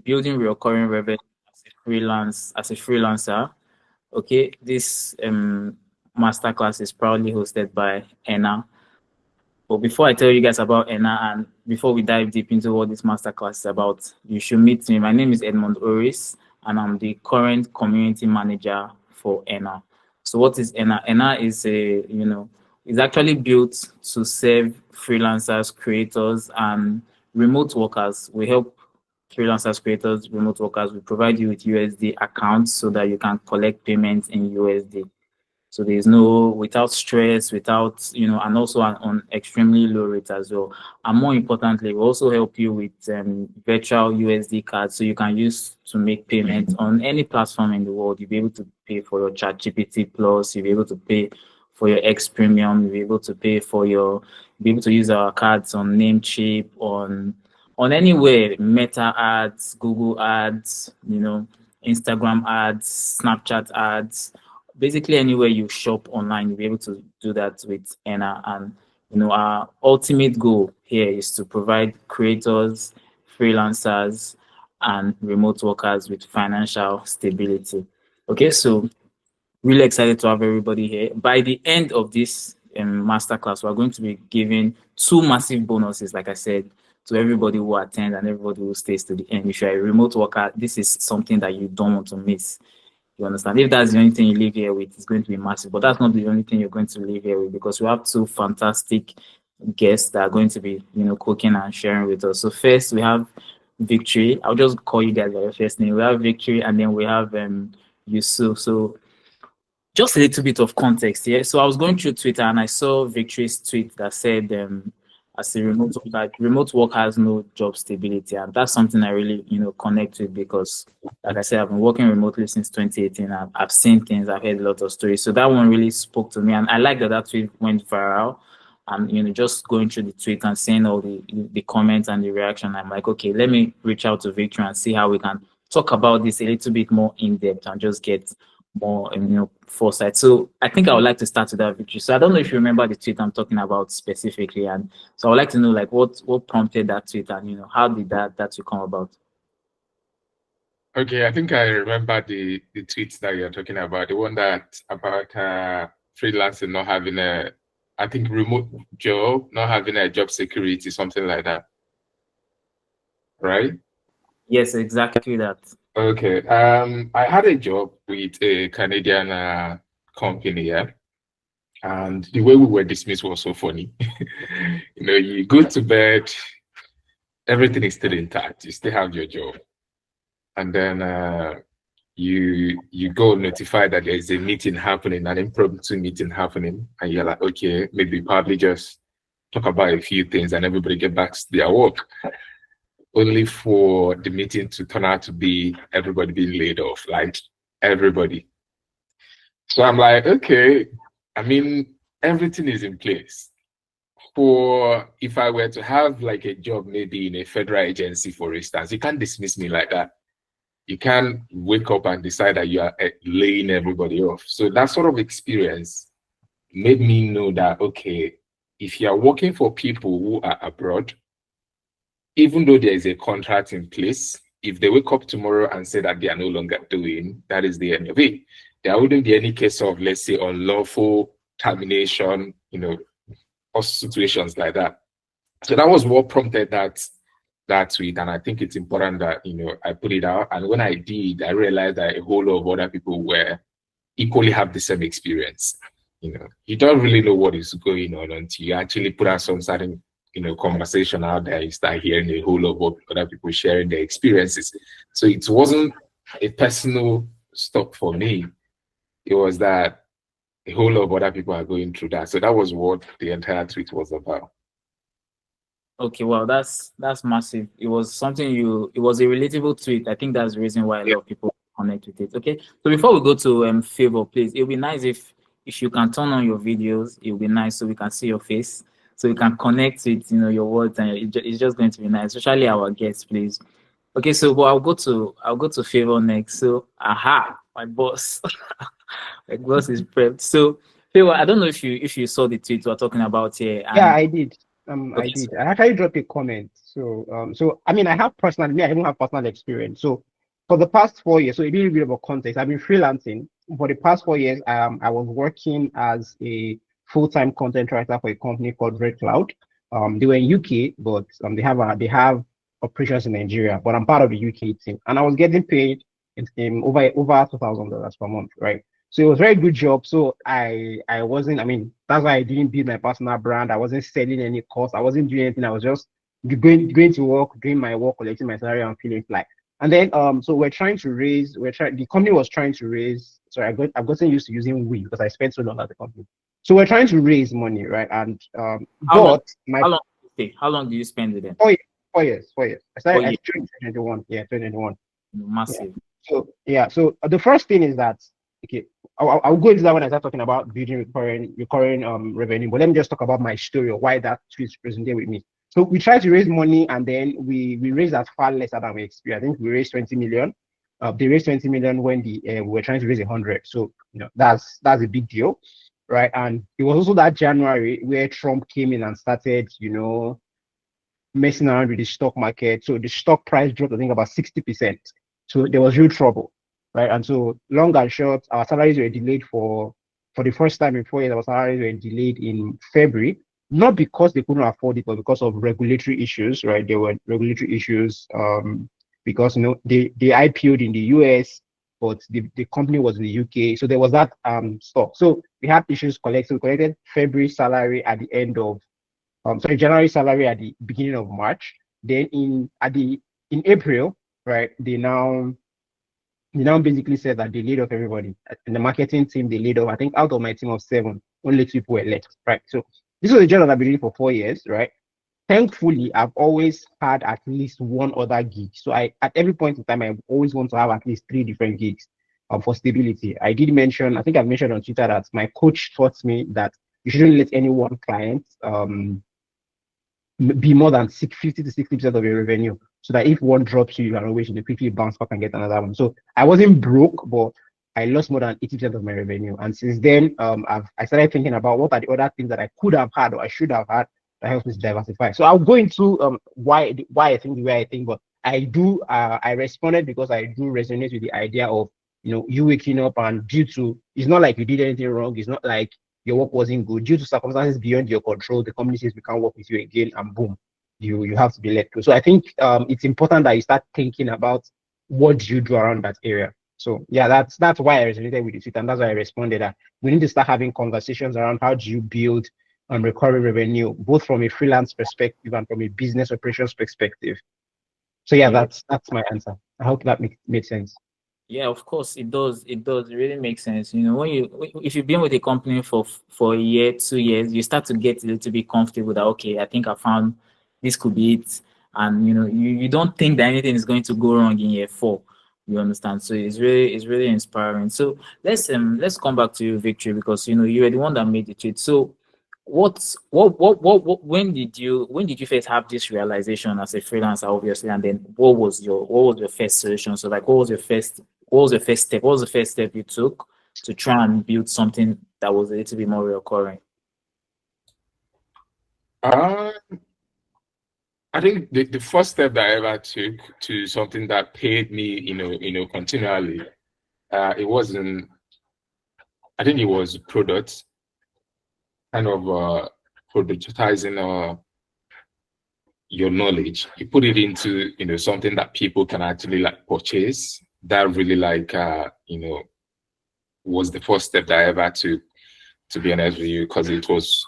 building recurring revenue as a freelancer. Okay, this masterclass is proudly hosted by Enna. But before I tell you guys about Enna and before we dive deep into what this masterclass is about, you should meet me. My name is Edmond Oris, and I'm the current community manager for Enna. So what is Enna? Enna is is actually built to serve freelancers, creators, and remote workers. We help freelancers, creators, remote workers. We provide you with USD accounts so that you can collect payments in USD. So there's no without stress, without and also on extremely low rate as well. And more importantly, we also help you with virtual USD cards, so you can use to make payments on any platform in the world. You'll be able to pay for your ChatGPT Plus. You'll be able to pay for your X Premium. You'll be able to pay for be able to use our cards on Namecheap, on anywhere, Meta ads, Google ads, Instagram ads, Snapchat ads. Basically, anywhere you shop online, you'll be able to do that with Enna. And our ultimate goal here is to provide creators, freelancers, and remote workers with financial stability. Okay, so really excited to have everybody here. By the end of this masterclass, we're going to be giving two massive bonuses, like I said, to everybody who attends and everybody who stays to the end. If you're a remote worker, this is something that you don't want to miss. You understand? If that's the only thing you leave here with, it's going to be massive. But that's not the only thing you're going to leave here with, because we have two fantastic guests that are going to be, cooking and sharing with us. So first we have Victory. I'll just call you guys by your first name. We have Victory, and then we have Yusuf. So just a little bit of context here. So I was going through Twitter and I saw Victory's tweet that said, as a remote work has no job stability, and that's something I really connect with, because like I said, I've been working remotely since 2018. I've seen things, I've heard a lot of stories, so that one really spoke to me, and I like that tweet went viral. And just going through the tweet and seeing all the comments and the reaction, I'm like, okay, let me reach out to Victory and see how we can talk about this a little bit more in depth and just get more foresight. So I think I would like to start with that, Victory. So I don't know if you remember the tweet I'm talking about specifically, and so I would like to know, like, what prompted that tweet, and how did that tweet come about? Okay, I think I remember the tweets that you're talking about, the one that about freelancing not having remote job, not having a job security, something like that, right? Yes, exactly that. Okay. I had a job with a Canadian company, yeah. And the way we were dismissed was so funny. You go to bed, everything is still intact, you still have your job. And then you go notify that there is a meeting happening, an impromptu meeting happening, and you're like, okay, maybe probably just talk about a few things and everybody get back to their work. Only for the meeting to turn out to be everybody being laid off, like everybody. So I'm like, okay, everything is in place. For if I were to have like a job, maybe in a federal agency, for instance, you can't dismiss me like that. You can't wake up and decide that you are laying everybody off. So that sort of experience made me know that, okay, if you are working for people who are abroad, even though there is a contract in place, if they wake up tomorrow and say that they are no longer doing, that is the end of it. There wouldn't be any case of, let's say, unlawful termination, or situations like that. So that was what prompted that tweet, and I think it's important that I put it out. And when I did, I realized that a whole lot of other people were equally have the same experience. You don't really know what is going on until you actually put out some certain conversation out there. You start hearing a whole lot of other people sharing their experiences. So it wasn't a personal stop for me. It was that a whole lot of other people are going through that. So that was what the entire tweet was about. Okay, well, that's massive. It was something it was a relatable tweet. I think that's the reason why a lot of people connect with it. Okay, so before we go to Favour, please, it would be nice if you can turn on your videos. It would be nice so we can see your face, so we can connect with your words, and it's just going to be nice, especially our guests, please. Okay, so I'll go to Favour next. So my boss, my boss is prepped. So Favour, I don't know if you saw the tweet we're talking about here. Yeah, I did. I Okay. did. I actually dropped a comment. So I mean, I have personal, me, I even have personal experience. So for the past 4 years, so a little bit of a context, I've been freelancing. For the past 4 years, I was working as a full-time content writer for a company called Red Cloud. They were in UK, but they have operations in Nigeria. But I'm part of the UK team, and I was getting paid in over $2,000 per month, right? So it was a very good job. So I wasn't, I mean, that's why I didn't build my personal brand. I wasn't selling any course. I wasn't doing anything. I was just going to work, doing my work, collecting my salary and feeling fly. And then so the company was trying to raise, sorry, I've gotten used to using we because I spent so long at the company. So we're trying to raise money, right? And How long? but my How long did you stay? How long do you spend with them? 4 years, 4 years, 4 years. Oh I yeah, joined 2021. Yeah, 2021. Yeah. massive. So yeah, so the first thing is that okay, I'll go into that when I start talking about building recurring revenue. But let me just talk about my story of why that tweet resonated with me. So we tried to raise money and then we raised that far lesser than we experienced. I think we raised 20 million. They raised 20 million when we were trying to raise 100. So that's a big deal, right? And it was also that January where Trump came in and started, messing around with the stock market. So the stock price dropped, I think, about 60%. So there was real trouble, right? And so long and short, our salaries were delayed for the first time in 4 years. Our salaries were delayed in February, not because they couldn't afford it, but because of regulatory issues, right? There were regulatory issues because they IPO'd in the US, but the company was in the UK. So there was that stock. So we had issues collected. We collected February salary at the end of January salary at the beginning of March. Then in April, right, they now basically said that they laid off everybody. In the marketing team, they laid off, I think out of my team of 7, only 2 people were left, right? So this was a job that I've been doing for 4 years, right? Thankfully, I've always had at least one other gig. So at every point in time, I always want to have at least 3 different gigs for stability. I think I've mentioned on Twitter that my coach taught me that you shouldn't let any one client be more than 50 to 60% of your revenue, so that if one drops you can always quickly bounce back and get another one. So I wasn't broke, but I lost more than 80% of my revenue. And since then, I started thinking about what are the other things that I could have had or I should have had that helps me to diversify. So I'll go into why I think the way I think, but I responded because I do resonate with the idea of you waking up and it's not like you did anything wrong. It's not like your work wasn't good due to circumstances beyond your control. The company says we can't work with you again, and boom, you have to be let go. So I think it's important that you start thinking about what you do around that area. So yeah, that's why I resonated with it, and that's why I responded that we need to start having conversations around how do you build recurring revenue, both from a freelance perspective and from a business operations perspective. So yeah, Yeah. that's my answer. I hope that made sense. Yeah, of course it does. It does. It really makes sense. If you've been with a company for a year, 2 years, you start to get a little bit comfortable that okay, I think I found this could be it, and you don't think that anything is going to go wrong in year 4. You understand? So it's really inspiring. So let's come back to you, Victory, because you were the one that made the tweet. So when did you first have this realization as a freelancer, obviously, and then what was your first solution? So like what was the first step? What was the first step you took to try and build something that was a little bit more recurring? Uh, I think the first step that I ever took to something that paid me, continually, it wasn't. I think it was products, kind of productizing your knowledge. You put it into something that people can actually like purchase. That really was the first step that I ever took, to be honest with you, because it was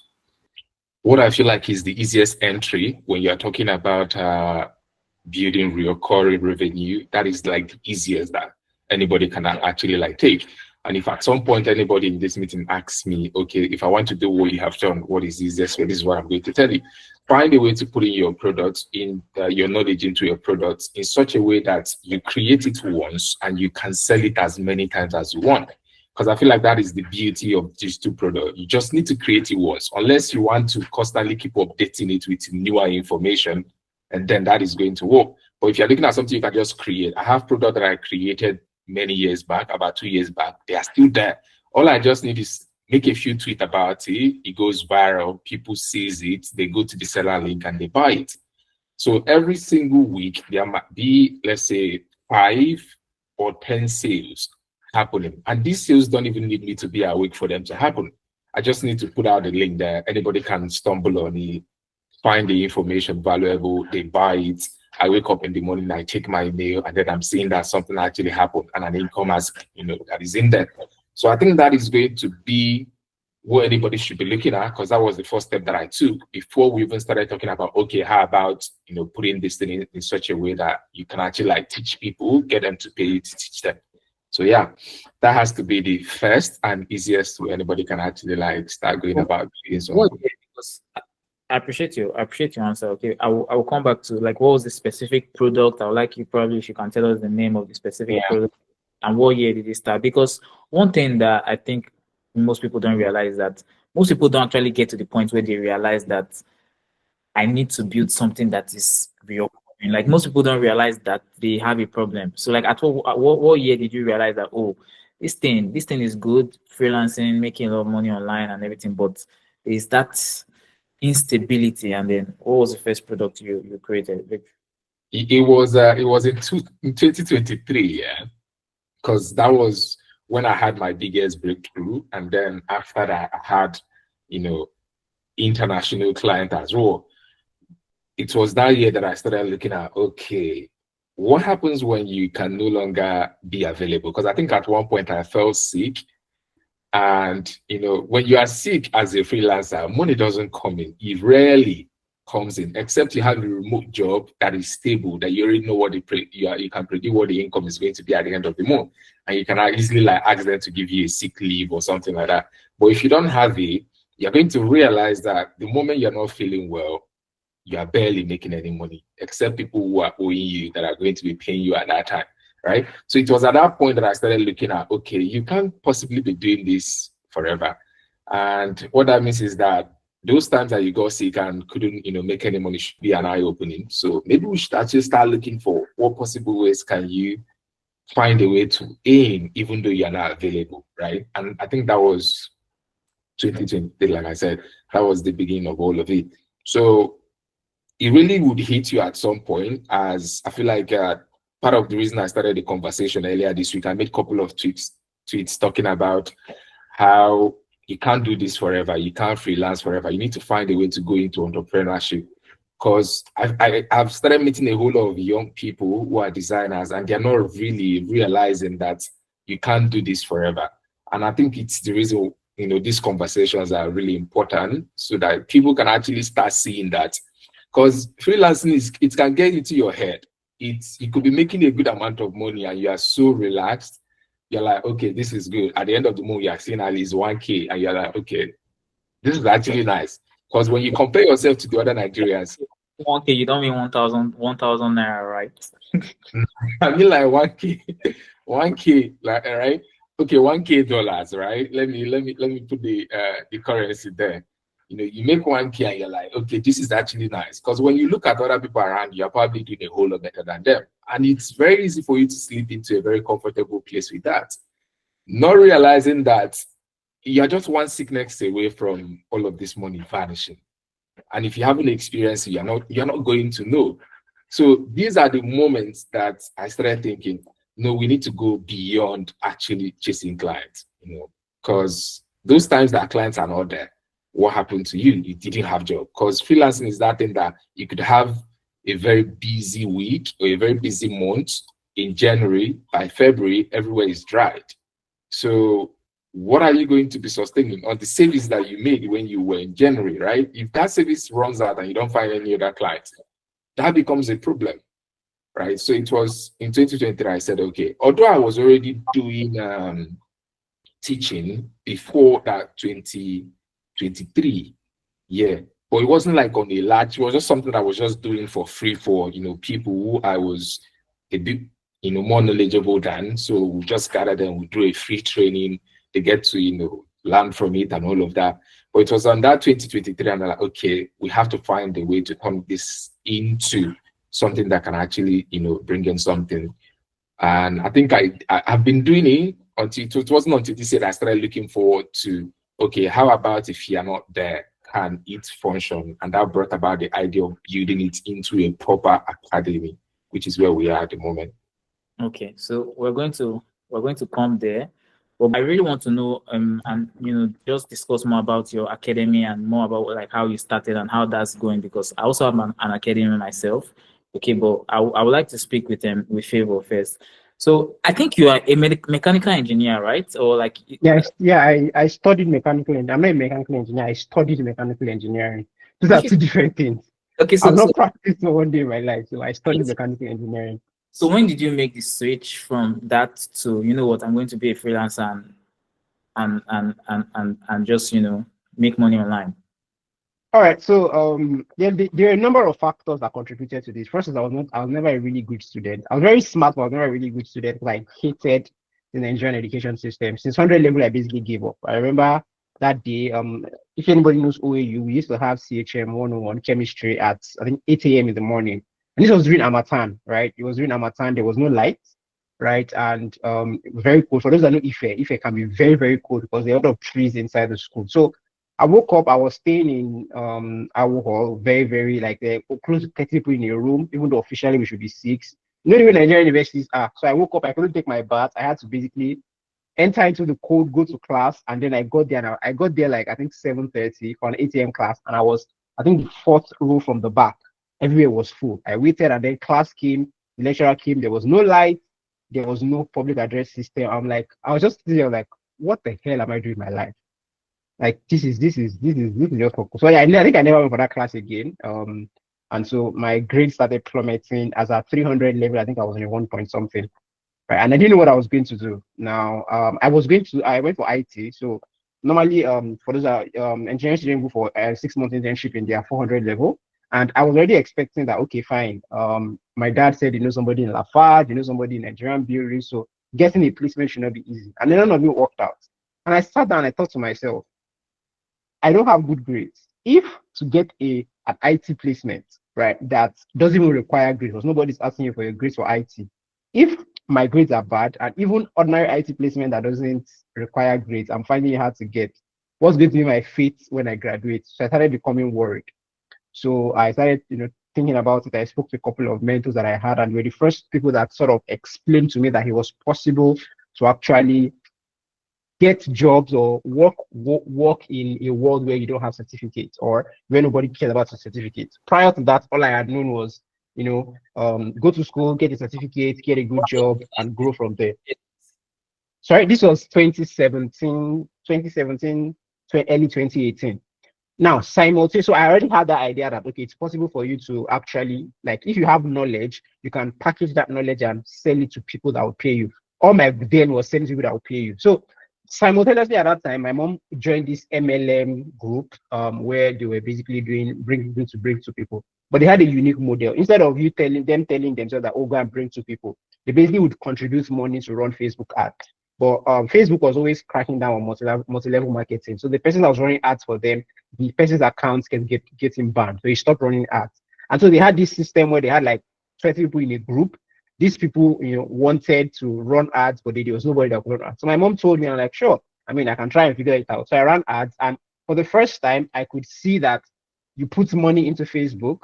what I feel like is the easiest entry when you're talking about building recurring revenue. That is like the easiest that anybody can actually like take. And if at some point anybody in this meeting asks me, okay, if I want to do what you have done, what is the easiest way? This is what I'm going to tell you. Find a way to put in your products, your knowledge into your products in such a way that you create it once and you can sell it as many times as you want. Because I feel like that is the beauty of digital product. You just need to create it once, unless you want to constantly keep updating it with newer information, and then that is going to work. But if you're looking at something you can just create, I have product that I created many years back, about 2 years back. They are still there. All I just need is make a few tweets about it, it goes viral, people sees it, they go to the seller link and they buy it. So every single week, there might be, let's say, 5 or 10 sales happening. And these sales don't even need me to be awake for them to happen. I just need to put out the link there. Anybody can stumble on it, find the information valuable, they buy it. I wake up in the morning, I check my email, and then I'm seeing that something actually happened and an income has, that is in there. So I think that is going to be what anybody should be looking at, because that was the first step that I took before we even started talking about, okay, how about, putting this thing in such a way that you can actually like teach people, get them to pay to teach them. So yeah, that has to be the first and easiest way anybody can actually like start going about doing something. Because I appreciate your answer. Okay, I will come back to like what was the specific product. I would like you probably if you can tell us the name of the specific product and what year did it start. Because one thing that I think most people don't realize that most people don't actually get to the point where they realize that I need to build something that is real. Like most people don't realize that they have a problem. So like at what year did you realize that, oh, this thing is good, freelancing, making a lot of money online and everything, but is that instability? And then what was the first product you created? It was in 2023, yeah, because that was when I had my biggest breakthrough, and then after that I had international client as well. It was that year that I started looking at, okay, what happens when you can no longer be available? Because I think at one point I felt sick. And, when you are sick as a freelancer, money doesn't come in. It rarely comes in, except you have a remote job that is stable, that you already know what you can predict what the income is going to be at the end of the month. And you can easily like ask them to give you a sick leave or something like that. But if you don't have it, you're going to realize that the moment you're not feeling well, you are barely making any money, except people who are owing you that are going to be paying you at that time, right? So it was at that point that I started looking at, okay, you can't possibly be doing this forever. And what that means is that those times that you got sick and couldn't, make any money should be an eye-opening. So maybe we should actually start looking for what possible ways can you find a way to aim even though you're not available, right? And I think that was 2023, like I said, that was the beginning of all of it. So it really would hit you at some point, as I feel like part of the reason I started the conversation earlier this week, I made a couple of tweets talking about how you can't do this forever. You can't freelance forever. You need to find a way to go into entrepreneurship. Because I've started meeting a whole lot of young people who are designers, and they're not really realizing that you can't do this forever. And I think it's the reason, these conversations are really important, so that people can actually start seeing that. Because freelancing it can get into your head. You could be making a good amount of money and you are so relaxed. You're like, okay, this is good. At the end of the month, you are seeing at least 1K, and you're like, okay, this is actually nice. Because when you compare yourself to the other Nigerians, 1K, you don't mean 1,000 naira, right? I mean like 1K, like, right? Okay, 1K dollars, right? Let me put the currency there. You make 1K and you're like, okay, this is actually nice. Because when you look at other people around, you're probably doing a whole lot better than them. And it's very easy for you to slip into a very comfortable place with that. Not realizing that you're just one sickness away from all of this money vanishing. And if you haven't experienced it, you're not going to know. So these are the moments that I started thinking, no, we need to go beyond actually chasing clients, because those times that clients are not there, what happened to you? You didn't have a job. Because freelancing is that thing that you could have a very busy week or a very busy month in January. By February, everywhere is dried. So what are you going to be sustaining on the savings that you made when you were in January, right? If that service runs out and you don't find any other clients, that becomes a problem, right? So it was in 2023, I said, okay, although I was already doing teaching before that 2023, yeah, but it wasn't like on a large, it was just something I was just doing for free for, people who I was a bit, more knowledgeable than. So we just gather them, we do a free training, they get to, learn from it and all of that. But it was on that 2023, and I'm like, okay, we have to find a way to turn this into something that can actually, bring in something. And I think I've been doing it until it wasn't until this year that I started looking forward to, okay, how about if you're not there? Can it function? And that brought about the idea of building it into a proper academy, which is where we are at the moment. Okay, so we're going to come there, but I really want to know and just discuss more about your academy and more about like how you started and how that's going, because I also have an academy myself. Okay, but I would like to speak with Favour first. So I think you are a mechanical engineer, right? Or like I studied mechanical engineering. I'm not a mechanical engineer. I studied mechanical engineering. These are okay, two different things. okay, I've so not practiced for one day in my life, so I studied mechanical engineering. so when did you make the switch from that to, you know what, I'm going to be a freelancer and just make money online? All right, so there are a number of factors that contributed to this. First is I was never a really good student. I was very smart, but I was never a really good student because I hated the Nigerian education system. Since 100 level, I basically gave up. I remember that day, if anybody knows OAU, we used to have CHM 101 chemistry at I think 8 a.m. in the morning. And this was during Amatan, right? It was during Amatan, there was no light, right? And very cold. For those that know Ife can be very, very cold because there are a lot of trees inside the school. So I woke up, I was staying in our hall, very, very like close to 30 people in a room, even though officially we should be six. You know the way Nigerian universities are. So I woke up, I couldn't take my bath. I had to basically enter into the cold, go to class, and then I got there. Now I got there like I think 7:30 for an 8 a.m. class, and I was I think the fourth row from the back. Everywhere was full. I waited, and then class came. The lecturer came. There was no light. There was no public address system. I was just there like, what the hell am I doing in my life? Like this is just focus. So yeah, I think I never went for that class again. And so my grades started plummeting. As a 300 level, I think I was in a 1 point something, right? And I didn't know what I was going to do. Now, I went for IT. So normally, for those engineering students go for a 6 month internship in their 400 level. And I was already expecting that, okay, fine. My dad said, you know, somebody in Lafarge, you know, somebody in Nigerian Brewery. So getting a placement should not be easy. And then none of it worked out. And I sat down and I thought to myself, I don't have good grades. If to get an IT placement, right, that doesn't even require grades, because nobody's asking you for your grades for IT. If my grades are bad, and even ordinary IT placement that doesn't require grades, I'm finding it hard to get. What's going to be my fate when I graduate? So I started becoming worried. So I started, thinking about it. I spoke to a couple of mentors that I had, and were the first people that sort of explained to me that it was possible to actually get jobs or work in a world where you don't have certificates or where nobody cares about your certificates. Prior to that, all I had known was, go to school, get a certificate, get a good job, and grow from there. Sorry, this was 2017, early 2018. Now, simultaneously, so I already had that idea that, okay, it's possible for you to actually, like, if you have knowledge, you can package that knowledge and sell it to people that will pay you. All my then was selling to people that will pay you. So simultaneously at that time, my mom joined this MLM group where they were basically bring to people. But they had a unique model. Instead of you telling themselves that, oh, go and bring to people, they basically would contribute money to run Facebook ads. But Facebook was always cracking down on multi-level marketing. So the person that was running ads for them, the person's accounts can getting banned. So he stopped running ads. And so they had this system where they had like 20 people in a group. These people, wanted to run ads, but there was nobody that could run ads. So my mom told me, I'm like, sure. I mean, I can try and figure it out. So I ran ads, and for the first time, I could see that you put money into Facebook,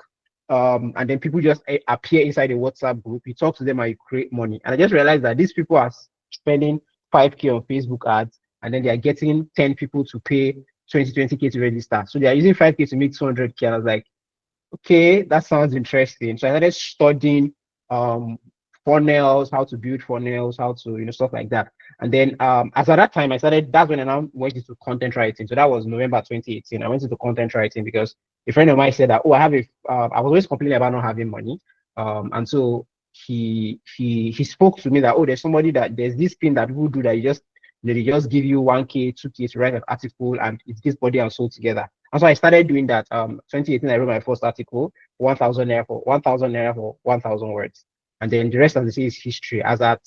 and then people just appear inside a WhatsApp group. You talk to them and you create money. And I just realized that these people are spending 5K on Facebook ads, and then they are getting 10 people to pay 20K to register. So they are using 5K to make 200K. And I was like, okay, that sounds interesting. So I started studying funnels, how to build funnels, how to, stuff like that. And then as at that time, that's when I now went into content writing. So that was November 2018. I went into content writing because a friend of mine said that, oh, I was always complaining about not having money. And so he spoke to me that, oh, there's this thing that people do that they just give you 1K, 2K to write an article, and it gets body and soul together. And so I started doing that. 2018, I wrote my first article, 1,000 naira for 1,000 words. And then the rest, as they say, is history. By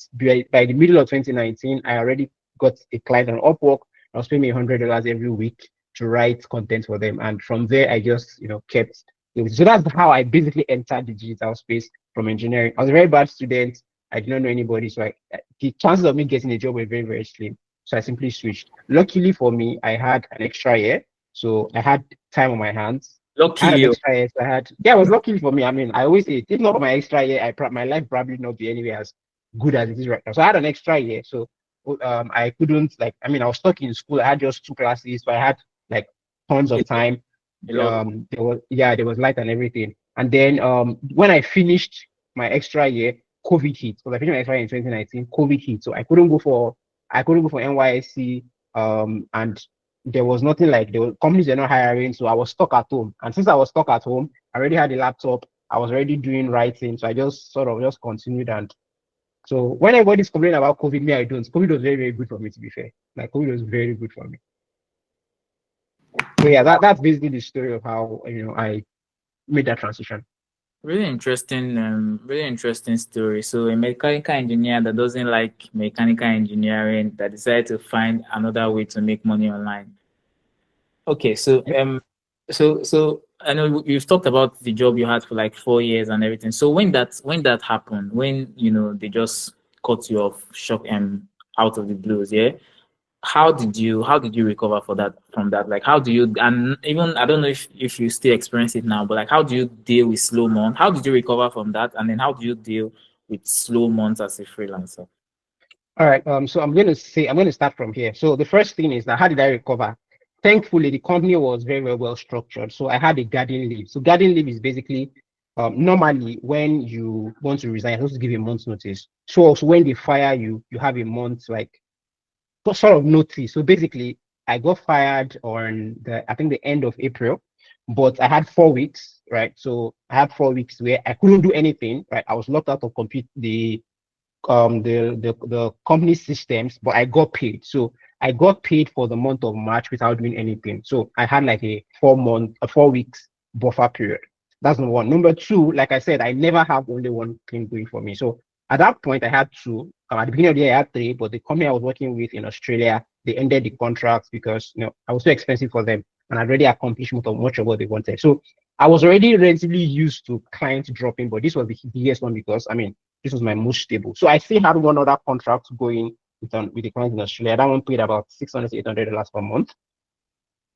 the middle of 2019, I already got a client on Upwork. I was paying me $100 every week to write content for them. And from there, I just, kept. So that's how I basically entered the digital space from engineering. I was a very bad student. I did not know anybody. So the chances of me getting a job were very, very slim. So I simply switched. Luckily for me, I had an extra year, so I had time on my hands. I Lucky had an you. extra year, so yeah, it was lucky for me. I mean, I always say, if not for my extra year, my life probably not be anywhere as good as it is right now. So I had an extra year, so I couldn't like. I mean, I was stuck in school. I had just 2 classes, so I had like tons of time. A lot. There was light and everything. And then when I finished my extra year, COVID hit. Because I finished my extra year in 2019, COVID hit. So I couldn't go for NYSC. And there was nothing like companies were not hiring, so I was stuck at home. And since I was stuck at home, I already had a laptop. I was already doing writing, so I just sort of just continued. And so when everybody's complaining about COVID, me I don't. COVID was very very good for me, to be fair. Like COVID was very good for me. So yeah, that's basically the story of how I made that transition. Really interesting story. So a mechanical engineer that doesn't like mechanical engineering that decided to find another way to make money online. Okay, so Yep. so I know you've talked about the job you had for like 4 years and everything. So when that happened, when they just cut you off, shock out of the blues, yeah. How did you recover from that? Like how do you, and even I don't know if you still experience it now, but like how do you deal with slow months? How did you recover from that? And then how do you deal with slow months as a freelancer? All right. So I'm going to start from here. So the first thing is that how did I recover? Thankfully, the company was very, very well structured. So I had a garden leave. So garden leave is basically normally when you want to resign, you're supposed to give a month's notice. So also when they fire you, you have a month like sort of notice. So basically, I got fired on I think the end of April, but I had 4 weeks, right? So I had 4 weeks where I couldn't do anything, right? I was locked out of the company systems, but I got paid. So I got paid for the month of March without doing anything. So I had like a 4 weeks buffer period. That's number one. Number two, like I said, I never have only one thing going for me. So at that point, I had two. At the beginning of the year, I had three, but the company I was working with in Australia, they ended the contracts because I was too expensive for them, and I'd already accomplished much of what they wanted. So I was already relatively used to clients dropping, but this was the biggest one because I mean this was my most stable. So I still had one other contract going with the client in Australia. That one paid about $600 to $800 per month.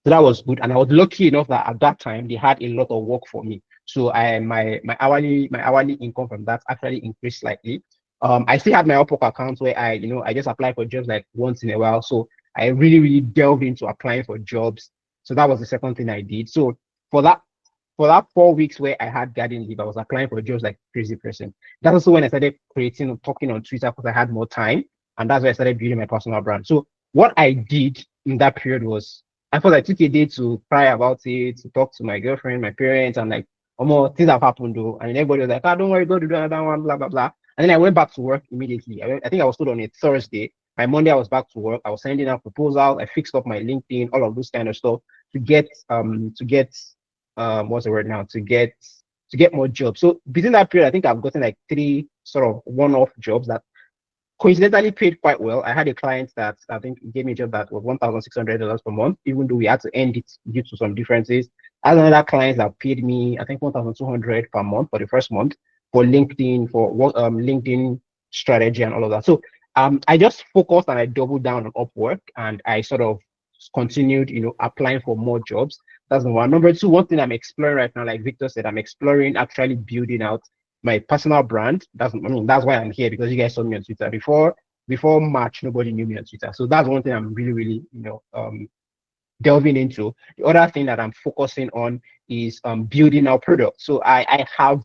So that was good. And I was lucky enough that at that time they had a lot of work for me. So my hourly income from that actually increased slightly. I still had my Upwork account where I just apply for jobs like once in a while. So I really, really delved into applying for jobs. So that was the second thing I did. So for that for that 4 weeks where I had garden leave, I was applying for jobs like a crazy person. That's also when I started creating talking on Twitter because I had more time. And that's where I started building my personal brand. So what I did in that period was I thought I took a day to cry about it, to talk to my girlfriend, my parents, and like, oh, more things have happened though. And everybody was like, oh, don't worry, go to do another one, blah, blah, blah. And then I went back to work immediately. I think I was told on a Thursday. By Monday, I was back to work. I was sending out proposals. I fixed up my LinkedIn, all of this kind of stuff to get what's the word now? To get more jobs. So within that period, I think I've gotten like 3 sort of one-off jobs that coincidentally paid quite well. I had a client that I think gave me a job that was $1,600 per month, even though we had to end it due to some differences. I had another client that paid me, I think, $1,200 per month for the first month for LinkedIn, for LinkedIn strategy and all of that. So I just focused and I doubled down on Upwork and I sort of continued, applying for more jobs. That's number one. Number two, one thing I'm exploring right now, like Victor said, I'm exploring actually building out my personal brand. That's why I'm here, because you guys saw me on Twitter before March. Nobody knew me on Twitter, so that's one thing I'm really, really, delving into. The other thing that I'm focusing on is building our product. So I have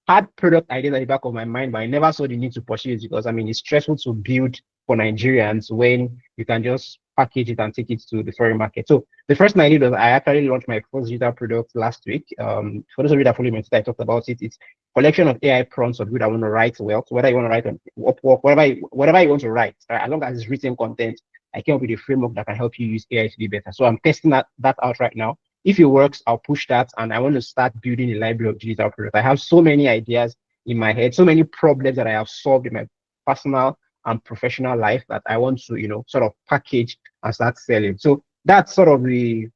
had product ideas at the back of my mind, but I never saw the need to pursue it because it's stressful to build for Nigerians when you can just package it and take it to the foreign market. So the first thing I did was I actually launched my first digital product last week. For those of you that follow me, I talked about it. It's a collection of AI prompts of you that want to write well. So whether you want to write on Upwork, whatever you want to write, right, as long as it's written content, I came up with a framework that can help you use AI to be better. So I'm testing that out right now. If it works, I'll push that, and I want to start building a library of digital products. I have so many ideas in my head, so many problems that I have solved in my personal and professional life that I want to, sort of package and start selling. So that's sort of the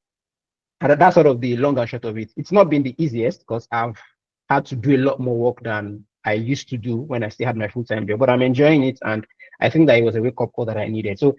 long and short of it. It's not been the easiest because I've had to do a lot more work than I used to do when I still had my full-time job, but I'm enjoying it and I think that it was a wake up call that I needed. So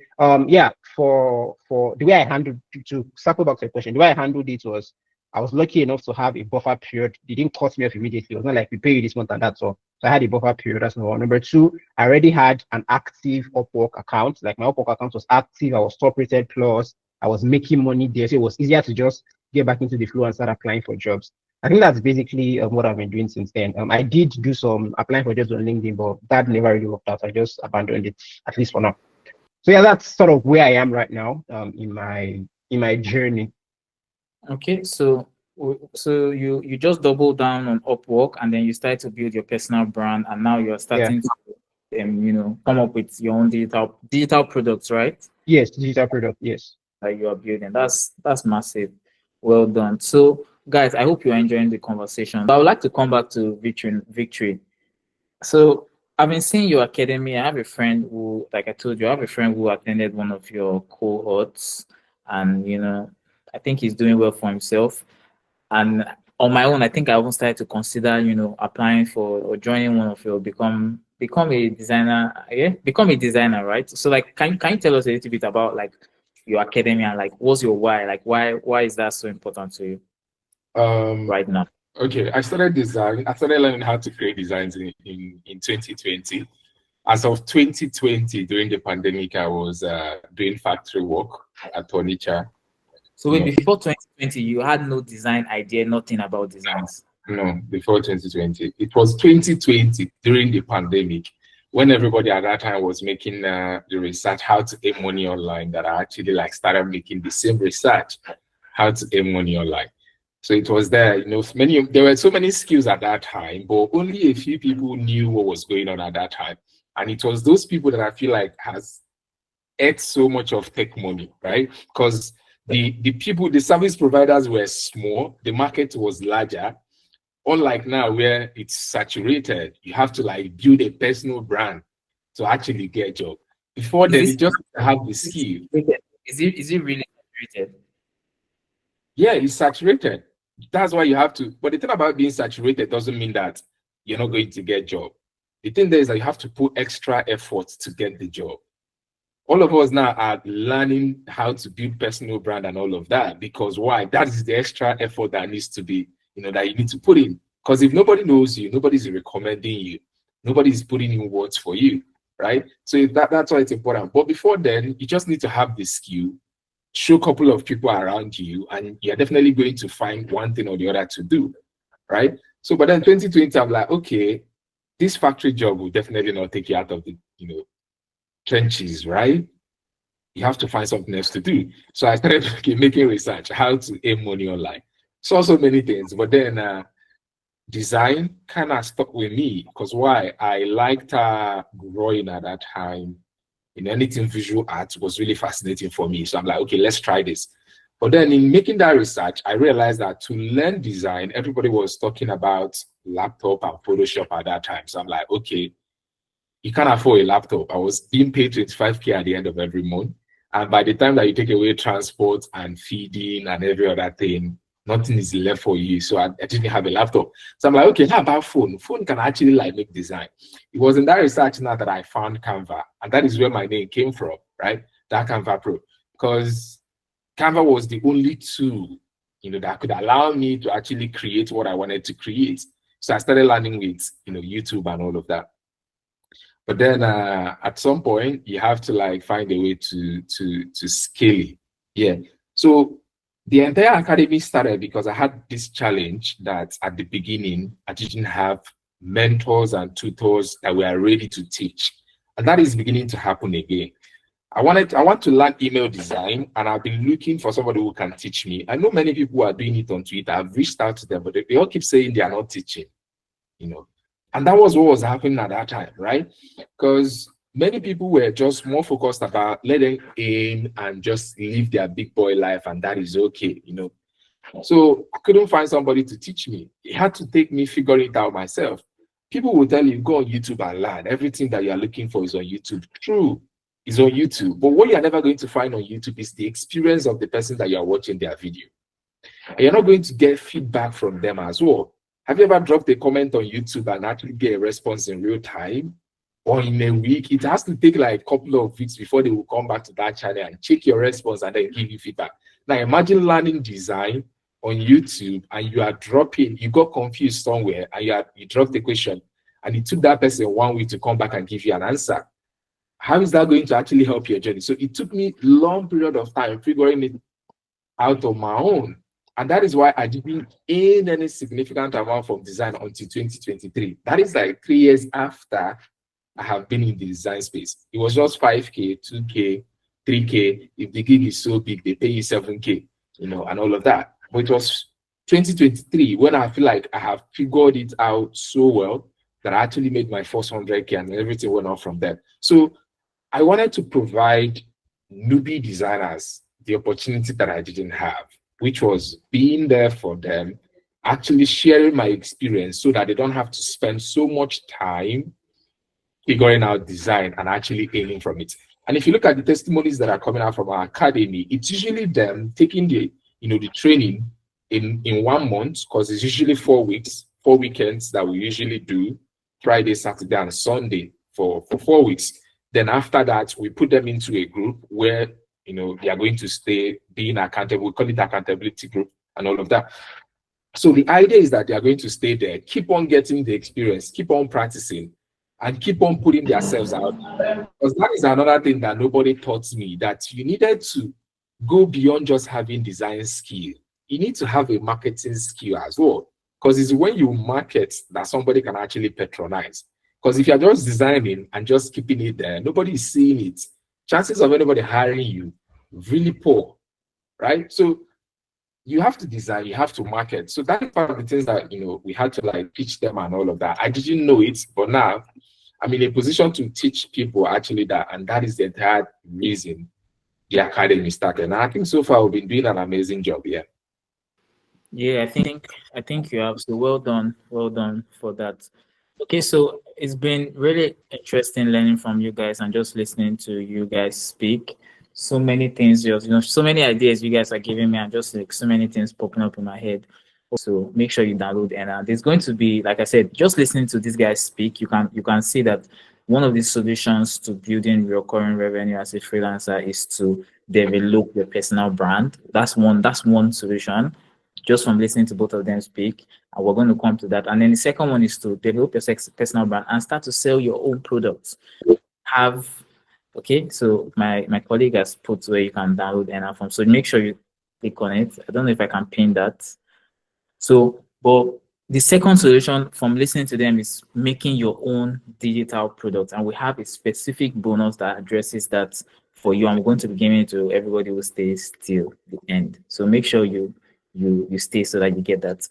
yeah, for the way I handled, to circle back to the question, the way I handled it was, I was lucky enough to have a buffer period. They didn't cut me off immediately. It was not like, we pay you this month and that's all. So I had a buffer period. That's number one. Number two, I already had an active Upwork account. Like, my Upwork account was active. I was top rated plus. I was making money there. So it was easier to just get back into the flow and start applying for jobs. I think that's basically what I've been doing since then. I did do some applying for jobs on LinkedIn, but that never really worked out. I just abandoned it, at least for now. So yeah, that's sort of where I am right now, in my journey. Okay, so you just double down on Upwork, and then you start to build your personal brand, and now you're starting to come up with your own digital products, right? Yes, digital product. Yes. That you are building. That's massive. Well done. So guys, I hope you're enjoying the conversation. But I would like to come back to Victory. So I've been seeing your academy. I have a friend who, like I told you, I have a friend who attended one of your cohorts, and I think he's doing well for himself. And on my own, I think I even started to consider, applying for or joining one of your become a designer. Yeah, become a designer, right? So like, can you tell us a little bit about like your academy, and like what's your why? Like why is that so important to you right now? Okay, I started learning how to create designs in 2020. As of 2020, during the pandemic, I was doing factory work at Onitsha. So wait, before 2020, you had no design idea, nothing about designs? No, before 2020. It was 2020 during the pandemic, when everybody at that time was making the research how to earn money online, that I actually started making the same research how to earn money online. So it was there, there were so many skills at that time, but only a few people knew what was going on at that time. And it was those people that I feel like has ate so much of tech money, right? Because the service providers were small, the market was larger. Unlike now where it's saturated, you have to build a personal brand to actually get a job. Before then, you just have the skill. Is it really saturated? Yeah, it's saturated. That's why you have to. But the thing about being saturated doesn't mean that you're not going to get a job. The thing there is that you have to put extra effort to get the job. All of us now are learning how to build personal brand and all of that, because why? That is the extra effort that needs to be, that you need to put in. Because if nobody knows you, nobody's recommending you, nobody's putting in words for you, right? So that's why it's important. But before then, you just need to have the skill, show a couple of people around you, and you're definitely going to find one thing or the other to do, right? So, but then 2020, I'm like, okay, this factory job will definitely not take you out of the, trenches, right? You have to find something else to do. So I started making research how to earn money online. Saw so many things, but then design kind of stuck with me, because why? I liked growing at that time. Anything visual art was really fascinating for me. So I'm like, okay, let's try this. But then in making that research, I realized that to learn design, everybody was talking about laptop and Photoshop at that time. So I'm like, okay, you can't afford a laptop. I was being paid 25K at the end of every month. And by the time that you take away transport and feeding and every other thing, nothing is left for you. So I didn't have a laptop. So I'm like, okay, how about phone? Phone can actually make design. It was in that research now that I found Canva. And that is where my name came from, right? That Canva Pro. Because Canva was the only tool, that could allow me to actually create what I wanted to create. So I started learning with, YouTube and all of that. But then at some point, you have to find a way to scale it. Yeah. So the entire academy started because I had this challenge that at the beginning, I didn't have mentors and tutors that were ready to teach. And that is beginning to happen again. I want to learn email design, and I've been looking for somebody who can teach me. I know many people are doing it on Twitter. I've reached out to them, but they all keep saying they are not teaching, And that was what was happening at that time, right? Because many people were just more focused about letting in and just live their big boy life, and that is okay, So I couldn't find somebody to teach me. It had to take me figuring it out myself. People will tell you, go on YouTube and learn. Everything that you're looking for is on YouTube. True, is on YouTube. But what you're never going to find on YouTube is the experience of the person that you're watching their video. And you're not going to get feedback from them as well. Have you ever dropped a comment on YouTube and actually get a response in real time? or in a week. It has to take like a couple of weeks before they will come back to that channel and check your response and then give you feedback. Now imagine learning design on YouTube and you are dropping, you got confused somewhere and you dropped the question and it took that person 1 week to come back and give you an answer. How is that going to actually help your journey? So it took me a long period of time figuring it out on my own. And that is why I didn't earn any significant amount from design until 2023. That is like 3 years after I have been in the design space. It was just 5K, 2K, 3K. If the gig is so big, they pay you 7K, you know, and all of that. But it was 2023 when I feel like I have figured it out so well that I actually made my first 100K and everything went on from there. So I wanted to provide newbie designers the opportunity that I didn't have, which was being there for them, actually sharing my experience so that they don't have to spend so much time figuring out design and actually aiming from it. And if you look at the testimonies that are coming out from our academy, it's usually them taking the, you know, the training in 1 month, because it's usually 4 weeks, 4 weekends that we usually do, Friday, Saturday, and Sunday for 4 weeks. Then after that, we put them into a group where, you know, they are going to stay being accountable. We call it accountability group and all of that. So the idea is that they are going to stay there, keep on getting the experience, keep on practicing, and keep on putting themselves out. Because that is another thing that nobody taught me, that you needed to go beyond just having design skill. You need to have a marketing skill as well. Because it's when you market that somebody can actually patronize. Because if you're just designing and just keeping it there, nobody is seeing it. Chances of anybody hiring you, really poor, right? So you have to design, you have to market. So that's part of the things that, you know, we had to like teach them and all of that. I didn't know it, but now I'm in a position to teach people actually that, and that is the entire reason the academy started. And I think so far we've been doing an amazing job here. Yeah, I think you have. So well done for that. Okay, so it's been really interesting learning from you guys and just listening to you guys speak. So many things, just, you know, so many ideas you guys are giving me, and just like so many things popping up in my head. So make sure you download, and there's going to be, like I said, just listening to these guys speak, you can see that one of the solutions to building recurring revenue as a freelancer is to develop your personal brand. That's one solution, just from listening to both of them speak, and we're going to come to that. And then the second one is to develop your personal brand and start to sell your own products. Okay, so my colleague has put where you can download NR from, so make sure you click on it. I don't know if I can pin that. So, but the second solution from listening to them is making your own digital product, and we have a specific bonus that addresses that for you. I'm going to be giving it to everybody who stays till the end. So make sure you stay so that you get that.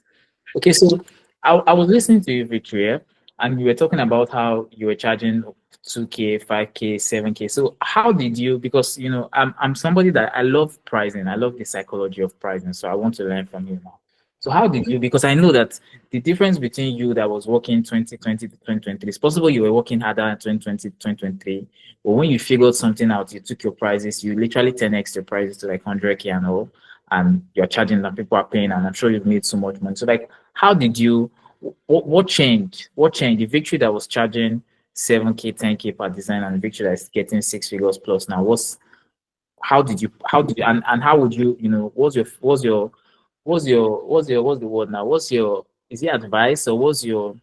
Okay, so I was listening to you, Victoria, and you were talking about how you were charging 2K, 5K, 7K. So how did you, because, you know, I'm somebody that I love pricing. I love the psychology of pricing. So I want to learn from you now. So how did you, because I know that the difference between you that was working 2020 to 2023, it's possible you were working harder in 2020 to 2023, but when you figured something out, you took your prices, you literally 10x your prices to like 100K and all, and you're charging that people are paying, and I'm sure you've made so much money. So like, how did you, what changed? What changed? The Victory that was charging 7K, 10K per design, and the Victory that's getting 6 figures plus now, how did you, and how would you, you know, what's the word now? Is it advice, or what's your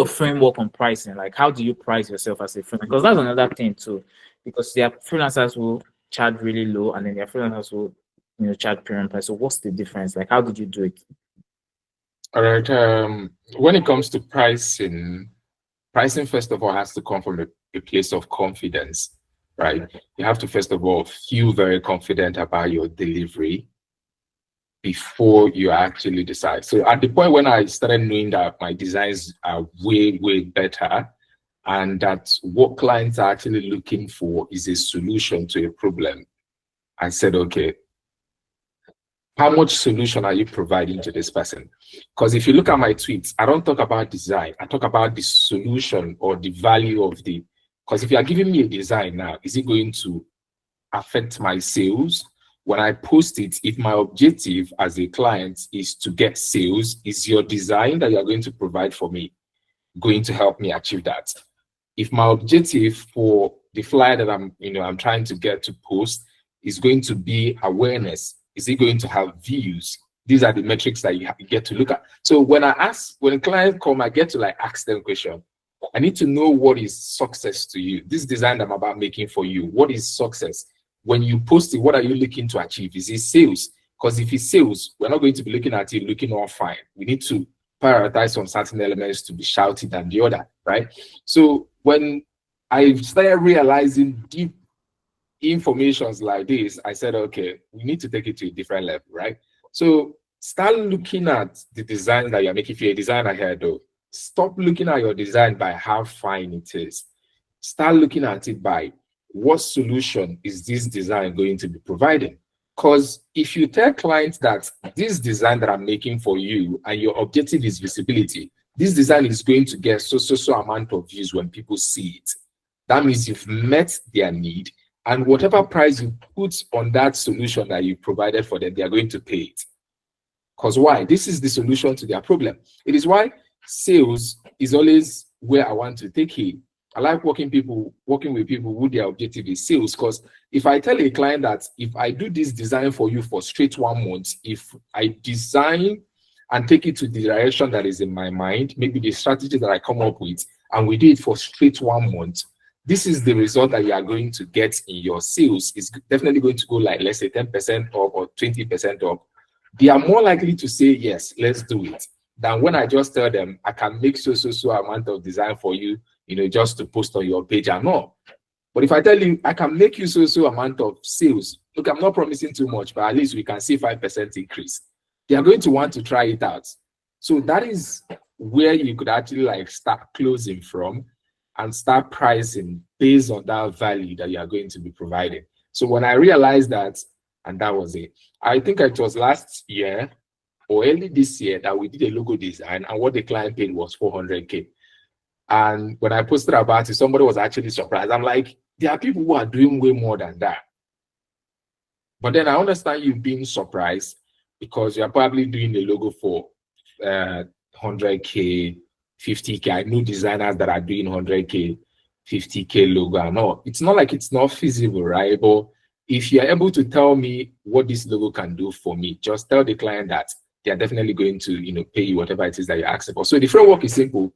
framework on pricing? Like, how do you price yourself as a freelancer? Because that's another thing too, because there are freelancers who charge really low, and then there are freelancers who, you know, charge premium price. So what's the difference? Like, how did you do it? All right. When it comes to pricing first of all has to come from a place of confidence, right? You have to first of all feel very confident about your delivery before you actually decide. So at the point when I started knowing that my designs are way, way better, and that what clients are actually looking for is a solution to a problem, I said, okay, how much solution are you providing to this person? Because if you look at my tweets, I don't talk about design. I talk about the solution or the value of the, because if you are giving me a design now, is it going to affect my sales? When I post it, if my objective as a client is to get sales, is your design that you're going to provide for me going to help me achieve that? if my objective for the flyer that I'm trying to get to post is going to be awareness, is it going to have views? These are the metrics that you get to look at. So when clients come, I get to like ask them question. I need to know what is success to you. This design I'm about making for you, what is success? When you post it, what are you looking to achieve? Is it sales? Because if it's sales, we're not going to be looking at it looking all fine. We need to prioritize some certain elements to be shouted than the other, right? So when I started realizing deep informations like this, I said, okay, we need to take it to a different level, right? So start looking at the design that you're making. If you're a designer here, though, stop looking at your design by how fine it is. Start looking at it by what solution is this design going to be providing? Because if you tell clients that this design that I'm making for you and your objective is visibility, this design is going to get so amount of views when people see it. That means you've met their need, and whatever price you put on that solution that you provided for them, they are going to pay it. Because why? This is the solution to their problem. It is why sales is always where I want to take it. I like working with people who their objective is sales, because if I tell a client that if I do this design for you for straight 1 month, if I design and take it to the direction that is in my mind, maybe the strategy that I come up with, and we do it for straight 1 month, this is the result that you are going to get in your sales. It's definitely going to go like, let's say 10% up or 20% up. They are more likely to say, yes, let's do it, than when I just tell them, I can make so amount of design for you, just to post on your page and all. But if I tell you, I can make you so amount of sales, look, I'm not promising too much, but at least we can see 5% increase. They are going to want to try it out. So that is where you could actually like start closing from and start pricing based on that value that you are going to be providing. So when I realized that, and that was it. I think it was last year or early this year that we did a logo design, and what the client paid was 400K. And when I posted about it, somebody was actually surprised. I'm like, there are people who are doing way more than that. But then I understand you being surprised because you're probably doing the logo for 100K, 50K. I know designers that are doing 100K, 50K logo and all. It's not like it's not feasible, right? But if you're able to tell me what this logo can do for me, just tell the client that they're definitely going to, pay you whatever it is that you're asking for. So the framework is simple.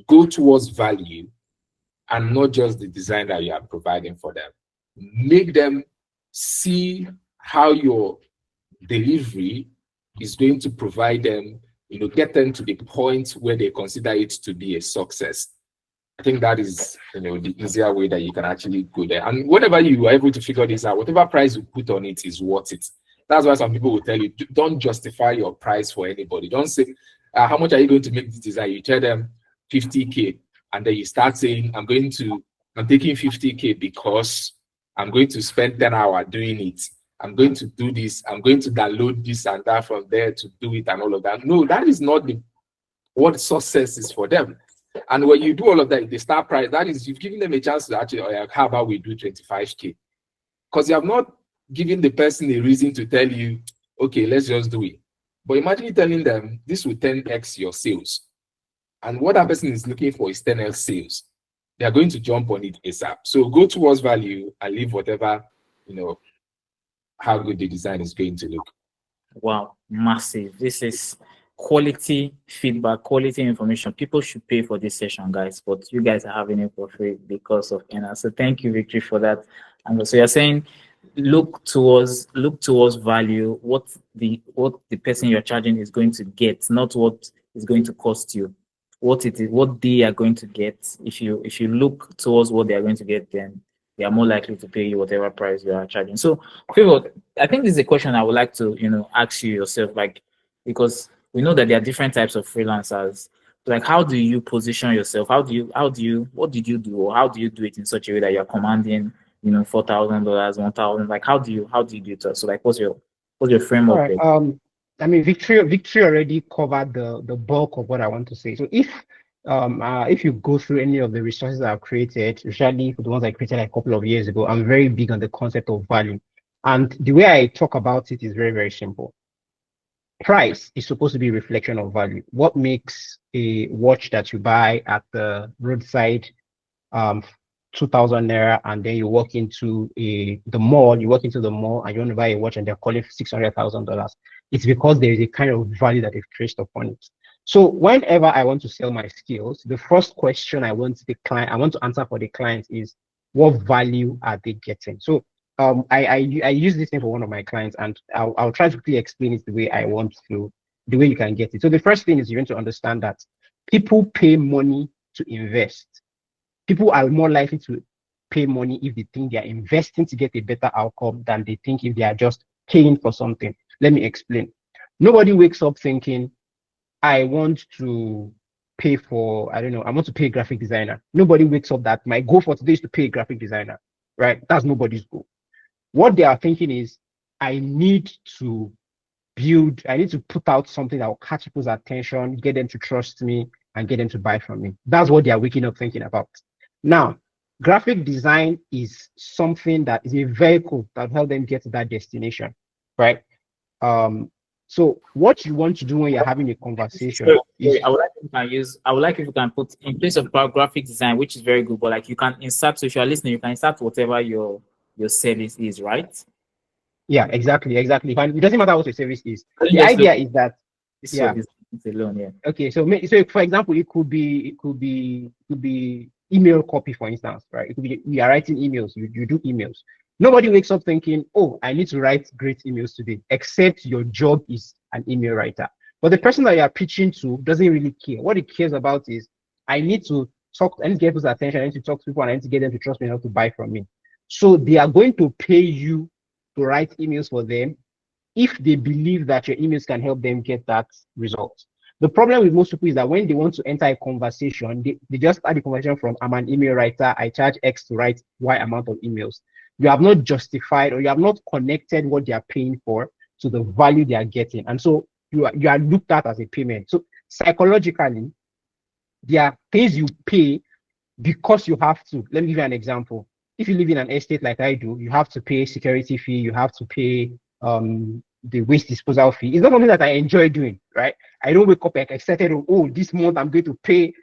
Go towards value and not just the design that you are providing for them. Make them see how your delivery is going to provide them, get them to the point where they consider it to be a success. I think that is, the easier way that you can actually go there. And whenever you are able to figure this out, whatever price you put on it is worth it. That's why some people will tell you, don't justify your price for anybody. Don't say, how much are you going to make this design? You tell them 50K, and then you start saying, I'm taking 50K because I'm going to spend 10 hours doing it. I'm going to do this. I'm going to download this and that from there to do it and all of that. No, that is not what success is for them. And when you do all of that, the start price, that is, you've given them a chance to actually, how about we do 25K? Because you have not given the person a reason to tell you, okay, let's just do it. But imagine telling them this will 10x your sales. And what that person is looking for is 10x sales. They are going to jump on it ASAP. So go towards value and leave whatever, how good the design is going to look. Wow, massive. This is quality feedback, quality information. People should pay for this session, guys, but you guys are having it for free because of Enna. So thank you, Victory, for that. And so you're saying look towards value, what the person you're charging is going to get, not what is going to cost you. What they are going to get. If you look towards what they are going to get, then they are more likely to pay you whatever price you are charging. So, Favour, I think this is a question I would like to ask you yourself, like, because we know that there are different types of freelancers. Like, how do you position yourself? What did you do, or how do you do it in such a way that you're commanding, $4,000, $1,000? Like, how do you do it? So, like, what's your framework? All right. I mean, Victory already covered the bulk of what I want to say. So if you go through any of the resources I've created, especially for the ones I created like a couple of years ago, I'm very big on the concept of value. And the way I talk about it is very, very simple. Price is supposed to be a reflection of value. What makes a watch that you buy at the roadside um 2,000 naira, and then you walk into the mall, and you want to buy a watch and they're calling $600,000. It's because there is a kind of value that they've placed upon it. So whenever I want to sell my skills, the first question I want to answer for the client is, what value are they getting? So I use this thing for one of my clients, and I'll try to quickly explain it the way I want to, the way you can get it. So the first thing is you want to understand that people pay money to invest. People are more likely to pay money if they think they are investing to get a better outcome than they think if they are just paying for something. Let me explain. Nobody wakes up thinking, I want to pay for, I don't know, I want to pay a graphic designer. Nobody wakes up that my goal for today is to pay a graphic designer, right? That's nobody's goal. What they are thinking is, I need to put out something that will catch people's attention, get them to trust me, and get them to buy from me. That's what they are waking up thinking about. Now, graphic design is something that is a vehicle that helps them get to that destination, right? So what you want to do when you're having a conversation is, I would like if you can put in place of graphic design, which is very good, but like you can insert, so if you're listening, you can insert whatever your service is, right? yeah, exactly. It doesn't matter what your service is. Don't The just idea look is that, yeah. it's alone, yeah. Okay, so for example, it could be email copy, for instance, right? It could be, we are writing emails, you do emails. Nobody wakes up thinking, oh, I need to write great emails today, except your job is an email writer. But the person that you are pitching to doesn't really care. What it cares about is, I need to get people's attention, I need to talk to people, and I need to get them to trust me enough to buy from me. So they are going to pay you to write emails for them if they believe that your emails can help them get that result. The problem with most people is that when they want to enter a conversation, they just start the conversation from, I'm an email writer, I charge X to write Y amount of emails. You have not justified, or you have not connected what they are paying for to the value they are getting. And so you are looked at as a payment. So psychologically, there are things you pay because you have to. Let me give you an example. If you live in an estate like I do, you have to pay security fee, you have to pay the waste disposal fee. It's not something that I enjoy doing, right? I don't wake up like excited, oh, this month I'm going to pay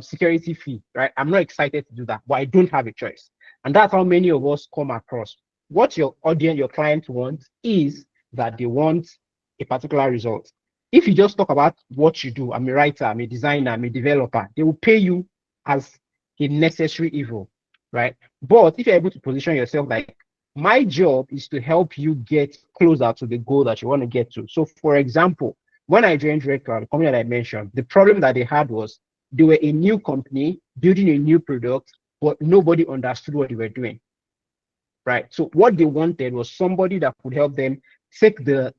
security fee, right? I'm not excited to do that, but I don't have a choice. And that's how many of us come across. What your audience, your client wants is that they want a particular result. If you just talk about what you do, I'm a writer, I'm a designer, I'm a developer, they will pay you as a necessary evil, right? But if you're able to position yourself like, my job is to help you get closer to the goal that you want to get to. So for example, when I joined Red Cloud, the company that I mentioned, the problem that they had was they were a new company building a new product, but nobody understood what they were doing, right? So what they wanted was somebody that could help them take the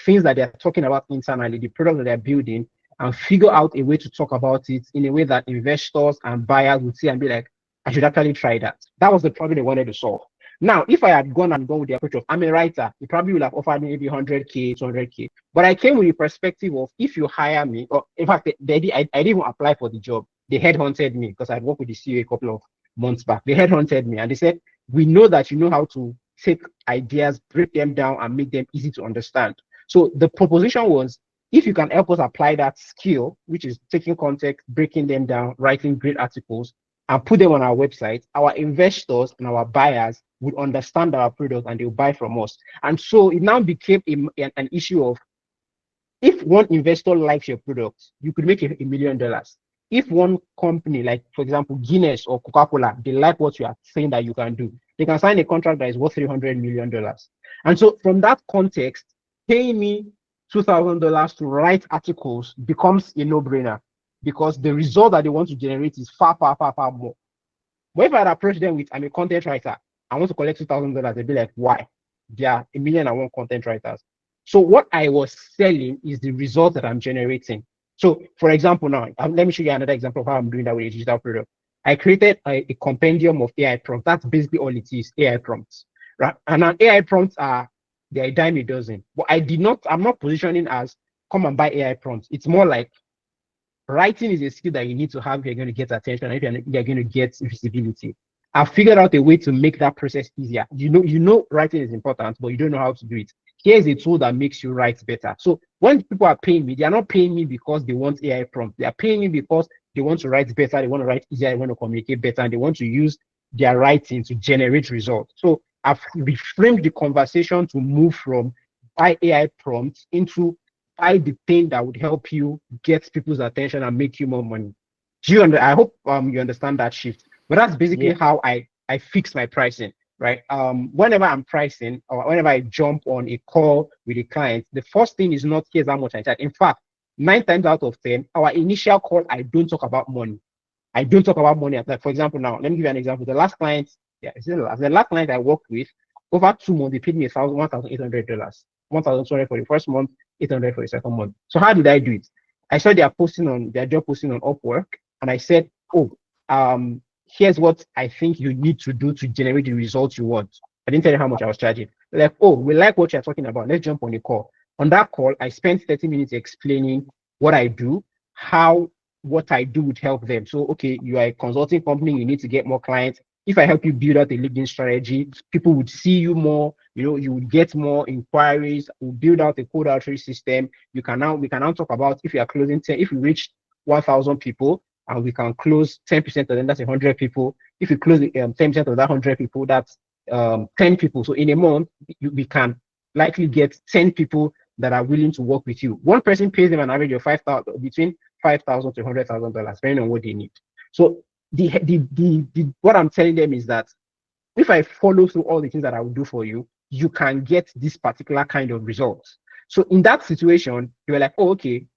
things that they're talking about internally, the product that they're building, and figure out a way to talk about it in a way that investors and buyers would see and be like, I should actually try that. That was the problem they wanted to solve. Now, if I had gone with the approach of, I'm a writer, you probably would have offered me maybe 100K, 200K. But I came with the perspective of, if you hire me, or in fact, I didn't even apply for the job. They headhunted me because I'd worked with the CEO a couple of months back. They headhunted me and they said, we know that you know how to take ideas, break them down, and make them easy to understand. So the proposition was, if you can help us apply that skill, which is taking context, breaking them down, writing great articles, and put them on our website, our investors and our buyers would understand our product and they'll buy from us. And so it now became an issue of, if one investor likes your product, you could make $1 million. If one company, like for example, Guinness or Coca-Cola, they like what you are saying that you can do, they can sign a contract that is worth $300 million. And so from that context, paying me $2,000 to write articles becomes a no-brainer, because the result that they want to generate is far, far, far, far more. But if I had approached them with, I'm a content writer, I want to collect $2,000, they'd be like, why? There are 1,000,001 content writers. So what I was selling is the result that I'm generating. So for example, now, let me show you another example of how I'm doing that with a digital product. I created a compendium of AI prompts. That's basically all it is, AI prompts, right? And now AI prompts they're a dime a dozen. But I'm not positioning as, come and buy AI prompts. It's more like, writing is a skill that you need to have if you're going to get attention, if you're going to get visibility. I've figured out a way to make that process easier. You know writing is important, but you don't know how to do it. Here's a tool that makes you write better. So when people are paying me, they are not paying me because they want AI prompts. They are paying me because they want to write better, they want to write easier, they want to communicate better, and they want to use their writing to generate results. So I've reframed the conversation to move from buy AI prompts into buy the thing that would help you get people's attention and make you more money. I hope you understand that shift. But that's basically how I fix my pricing, right? Whenever I'm pricing or whenever I jump on a call with a client, the first thing is not here's how much I charge. In fact, 9 times out of 10, our initial call, I don't talk about money. I don't talk about money. Like, for example, now, let me give you an example. The last client, the last client I worked with, over 2 months, they paid me $1,800. 1,200 for the first month, 800 for the second month. So how did I do it? I saw their job posting on Upwork, and I said, here's what I think you need to do to generate the results you want. I didn't tell you how much I was charging. They're like, we like what you're talking about. Let's jump on a call. On that call, I spent 30 minutes explaining what I do, how what I do would help them. So, okay, you are a consulting company, you need to get more clients. If I help you build out a LinkedIn strategy, people would see you more, you would get more inquiries, we'll build out a cold outreach system. We can now talk about if you are closing 10, if you reach 1,000 people and we can close 10% of them, that's 100 people. If you close 10% of that 100 people, that's 10 people. So in a month, we can likely get 10 people that are willing to work with you. One person pays them an average of between $5,000 to $100,000, depending on what they need. So what I'm telling them is that if I follow through all the things that I will do for you, you can get this particular kind of results. So in that situation, you were like, okay,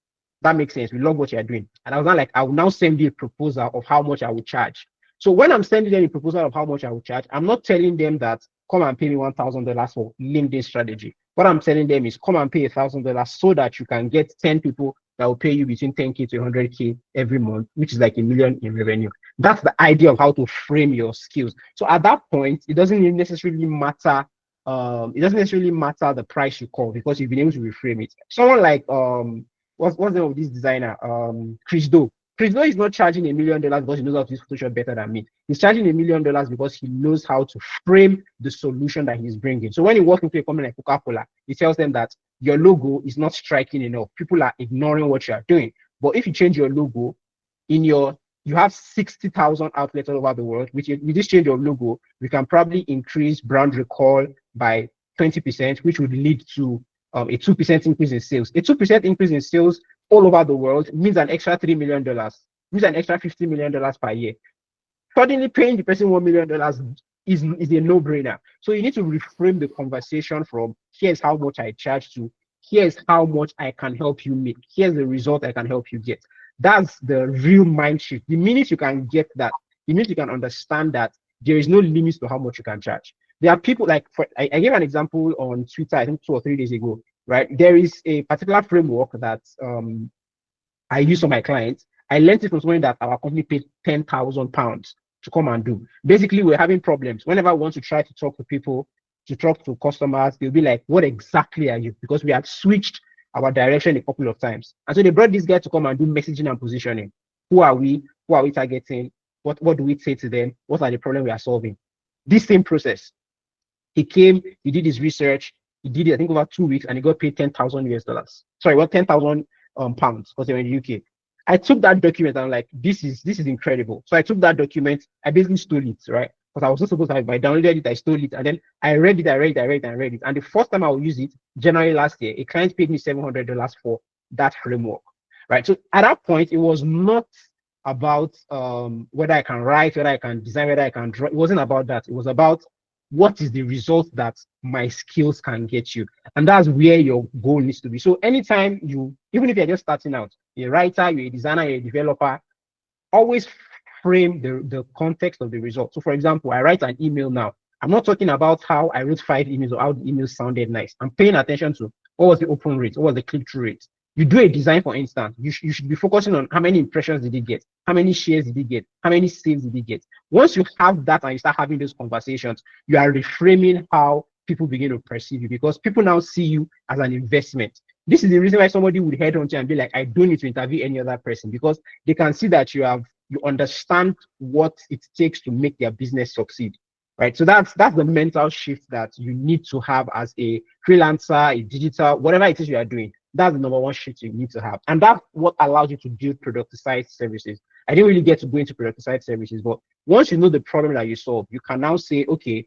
that makes sense. We love what you're doing. And I was not like, I will now send you a proposal of how much I will charge. So when I'm sending them a proposal of how much I will charge, I'm not telling them that come and pay me $1,000 for LinkedIn strategy. What I'm telling them is come and pay $1,000 so that you can get 10 people that will pay you between 10K to 100K every month, which is like $1 million in revenue. That's the idea of how to frame your skills. So at that point, it doesn't necessarily matter. It doesn't necessarily matter the price you call because you've been able to reframe it. Someone like what's the name of this designer? Chris Do. Chris Do is not charging $1 million because he knows how to use Photoshop better than me. He's charging $1 million because he knows how to frame the solution that he's bringing. So when you walk into a company like Coca-Cola, he tells them that your logo is not striking enough. People are ignoring what you are doing. But if you change your logo, you have 60,000 outlets all over the world. With this change of logo, we can probably increase brand recall by 20%, which would lead to a 2% increase in sales. A 2% increase in sales all over the world means an extra $3 million, means an extra $50 million per year. Suddenly paying the person $1 million is a no-brainer. So you need to reframe the conversation from here's how much I charge to here's how much I can help you make. Here's the result I can help you get. That's the real mind shift. The minute you can get that, the minute you can understand that there is no limit to how much you can charge. There are people like, I gave an example on Twitter, I think 2 or 3 days ago, right? There is a particular framework that I use for my clients. I learned it from someone that our company paid £10,000 to come and do. Basically, we're having problems. Whenever I want to try to talk to people, to talk to customers, they'll be like, what exactly are you? Because we had switched our direction a couple of times. And so they brought this guy to come and do messaging and positioning. Who are we? Who are we targeting? What do we say to them? What are the problems we are solving? This same process. He came, he did his research, he did it, I think, over 2 weeks, and he got paid 10,000 US dollars. Sorry, well, 10,000 pounds because they were in the UK. I took that document and I'm like, this is incredible. So I took that document, I basically stole it, right? Because I was not supposed to have it, but I downloaded it, I stole it, and then I read it. And the first time I will use it, January last year, a client paid me $700 for that framework, right? So at that point, it was not about whether I can write, whether I can design, whether I can draw. It wasn't about that. It was about what is the result that my skills can get you. And that's where your goal needs to be. So anytime even if you're just starting out, you're a writer, you're a designer, you're a developer, always frame the context of the result. So for example, I write an email now. I'm not talking about how I wrote 5 emails or how the emails sounded nice. I'm paying attention to what was the open rate, what was the click-through rate. You do a design, for instance, you should be focusing on how many impressions did he get, how many shares did he get, how many saves did he get. Once you have that and you start having those conversations, you are reframing how people begin to perceive you because people now see you as an investment. This is the reason why somebody would head on to you and be like, I don't need to interview any other person because they can see that you understand what it takes to make their business succeed. Right. So that's the mental shift that you need to have as a freelancer, a digital, whatever it is you are doing. That's the number one shift you need to have. And that's what allows you to build productized services. I didn't really get to go into product side services, but once you know the problem that you solve, you can now say, okay,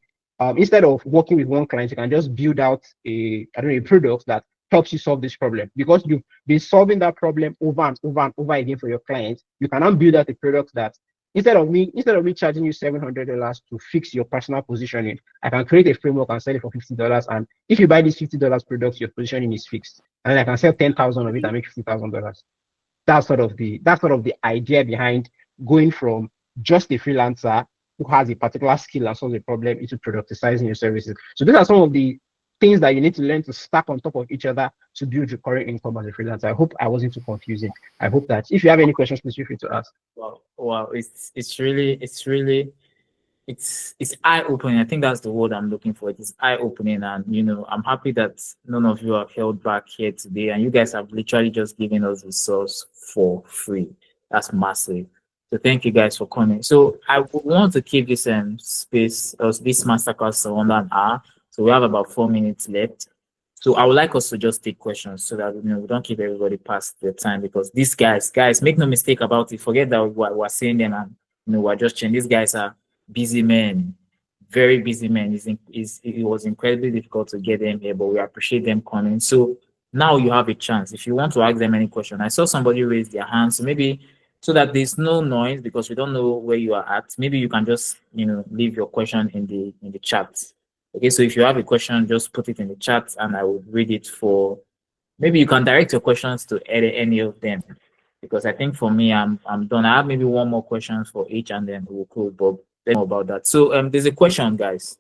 instead of working with one client, you can just build out a product that helps you solve this problem, because you've been solving that problem over and over and over again for your clients. You can now build out a product that instead of me charging you $700 to fix your personal positioning, I can create a framework and sell it for $50. And if you buy this $50 product, your positioning is fixed, and I can sell 10,000 of it and make $50,000. That's sort of the idea behind going from just a freelancer who has a particular skill and solves a problem into productizing your services. So these are some of the things that you need to learn to stack on top of each other to build recurring income as a freelancer. I hope I wasn't too confusing. I hope that if you have any questions, please feel free to ask. Wow, it's really it's eye-opening. I think that's the word I'm looking for. It is eye-opening, and I'm happy that none of you are held back here today, and you guys have literally just given us the source for free. That's massive. So thank you guys for coming. So I want to keep this space, this masterclass under an hour. So we have about 4 minutes left. So I would like us to just take questions so that we don't keep everybody past the time, because these guys, make no mistake about it. Forget that we're saying them and we're just changing. These guys are busy men, very busy men. It was incredibly difficult to get them here, but we appreciate them coming. So now you have a chance. If you want to ask them any question, I saw somebody raise their hand, so maybe so that there's no noise because we don't know where you are at, maybe you can just leave your question in the chat. Okay, so if you have a question, just put it in the chat and I will read it for. Maybe you can direct your questions to any of them, because I think for me, I'm done. I have maybe one more question for each and then we'll close. But let's know about that. So there's a question, guys.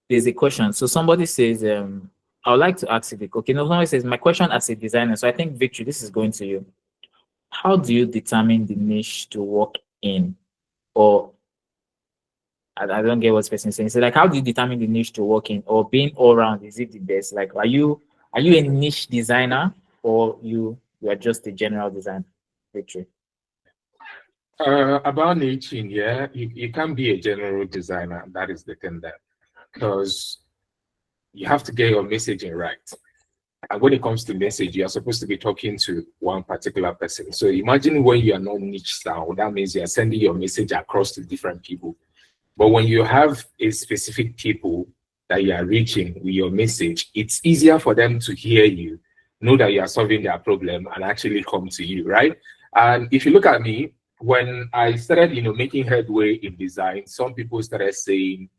There's a question. So somebody says, I would like to ask you, okay, no, somebody says, my question as a designer. So I think, Victory, this is going to you. How do you determine the niche to work in? Or I don't get what this person is saying. So like, how do you determine the niche to work in? Or being all round, is it the best? Like, are you a niche designer, or you are just a general designer? Victory. About niching, yeah, you can't be a general designer. That is the thing there, because you have to get your messaging right. And when it comes to message, you are supposed to be talking to one particular person. So imagine when you are not niche down, that means you are sending your message across to different people. But when you have a specific people that you are reaching with your message, it's easier for them to hear you, know that you are solving their problem, and actually come to you, right? And if you look at me, when I started, making headway in design, some people started saying,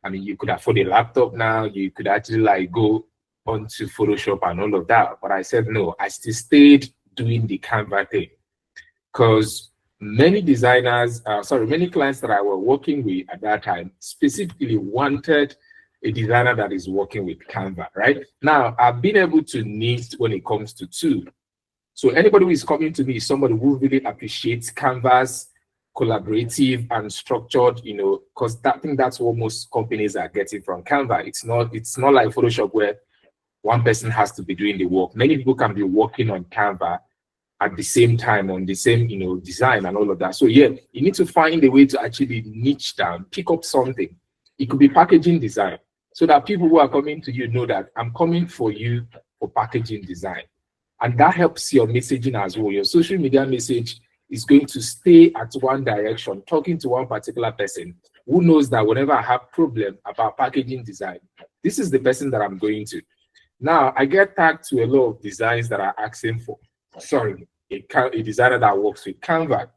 I mean, you could afford a laptop now, you could actually like go onto Photoshop and all of that. But I said, no, I still stayed doing the Canva thing, because many designers, many clients that I were working with at that time specifically wanted a designer that is working with Canva, right? Now, I've been able to niche when it comes to two. So anybody who is coming to me is somebody who really appreciates Canva's collaborative and structured, because I think that's what most companies are getting from Canva. It's not like Photoshop where one person has to be doing the work. Many people can be working on Canva at the same time on the same, design and all of that. So yeah, you need to find a way to actually niche down, pick up something. It could be packaging design, so that people who are coming to you know that I'm coming for you for packaging design. And that helps your messaging as well. Your social media message is going to stay at one direction, talking to one particular person who knows that whenever I have problem about packaging design, this is the person that I'm going to. Now, I get tagged to a lot of designs that are asking for, a designer that works with Canva.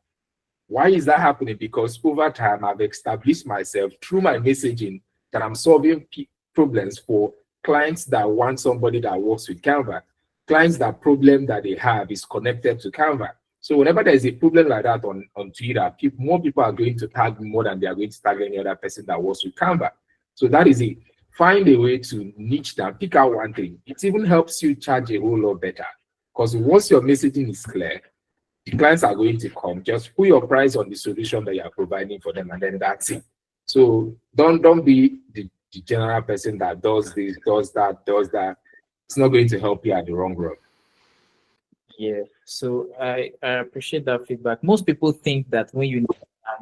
Why is that happening? Because over time, I've established myself through my messaging that I'm solving problems for clients that want somebody that works with Canva. Clients that problem that they have is connected to Canva. So whenever there's a problem like that on Twitter, more people are going to tag me more than they are going to tag any other person that works with Canva. So that is it. Find a way to niche down, pick out one thing. It even helps you charge a whole lot better, because once your messaging is clear, the clients are going to come. Just put your price on the solution that you are providing for them, and then that's it. So don't be the general person that does this, does that, does that. It's not going to help you at the long run. Yeah, so I appreciate that feedback. Most people think that when you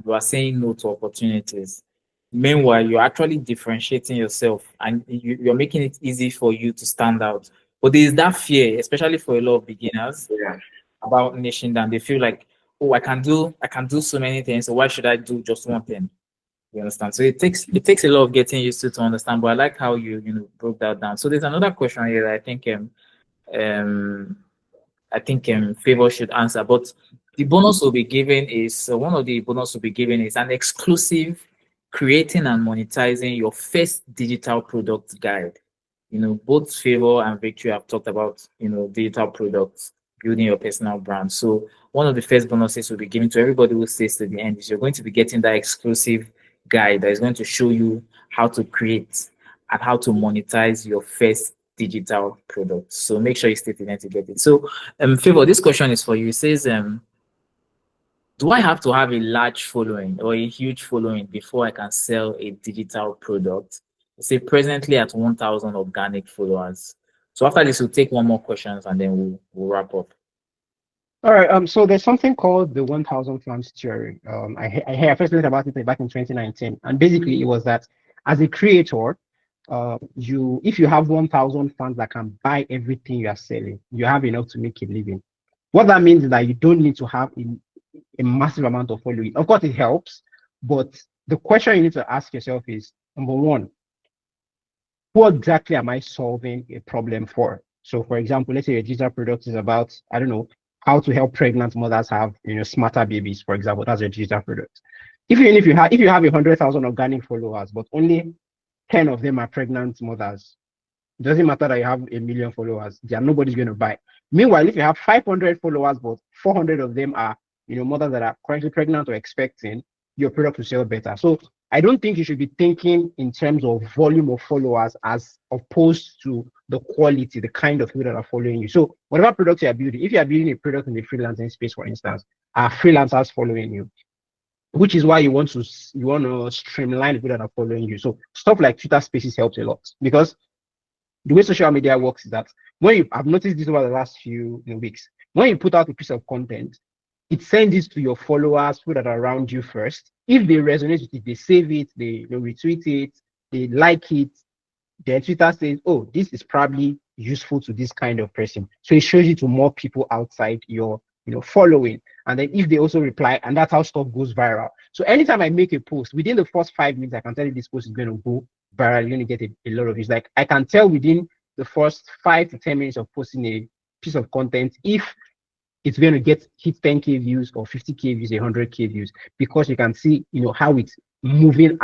are saying no to opportunities, meanwhile you're actually differentiating yourself and you're making it easy for you to stand out. But there is that fear, especially for a lot of beginners, about niching down. They feel like, oh, I can do so many things, so why should I do just one thing? You understand? So it takes a lot of getting used to understand. But I like how you broke that down. So there's another question here that um I think Favour should answer. But the bonus will be given is one of the bonus will be given is an exclusive creating and monetizing your first digital product guide. Both Favour and Victory have talked about digital products, building your personal brand. So one of the first bonuses will be given to everybody who stays to the end is you're going to be getting that exclusive guide that is going to show you how to create and how to monetize your first digital product. So make sure you stay to the end to get it. So Favour, this question is for you. It says, do I have to have a large following or a huge following before I can sell a digital product? Say presently at 1,000 organic followers. So after this, we'll take one more questions and then we'll wrap up. All right. So there's something called the 1,000 fans theory. I first learned about it back in 2019, and basically it was that as a creator, if you have 1,000 fans that can buy everything you are selling, you have enough to make a living. What that means is that you don't need to have a massive amount of following. Of course, it helps, but the question you need to ask yourself is, number one, who exactly am I solving a problem for? So, for example, let's say your digital product is about, I don't know, how to help pregnant mothers have smarter babies, for example. That's your digital product. If you have 100,000 organic followers, but only 10 of them are pregnant mothers, it doesn't matter that you have 1 million followers. Nobody's going to buy. Meanwhile, if you have 500 followers, but 400 of them are mothers that are currently pregnant or expecting, your product will sell better. So I don't think you should be thinking in terms of volume of followers as opposed to the quality, the kind of people that are following you. So whatever product you are building, if you are building a product in the freelancing space, for instance, are freelancers following you, which is why you want to streamline the people that are following you. So stuff like Twitter Spaces helps a lot, because the way social media works is that I've noticed this over the last few weeks, when you put out a piece of content, it sends it to your followers, people that are around you first. If they resonate with it, they save it, they retweet it, they like it. Then Twitter says, oh, this is probably useful to this kind of person. So it shows you to more people outside your following. And then if they also reply, and that's how stuff goes viral. So anytime I make a post, within the first 5 minutes, I can tell you this post is going to go viral. You're going to get a lot of views. Like I can tell within the first 5 to 10 minutes of posting a piece of content if it's going to hit 10K views or 50K views, 100K views, because you can see, how it's moving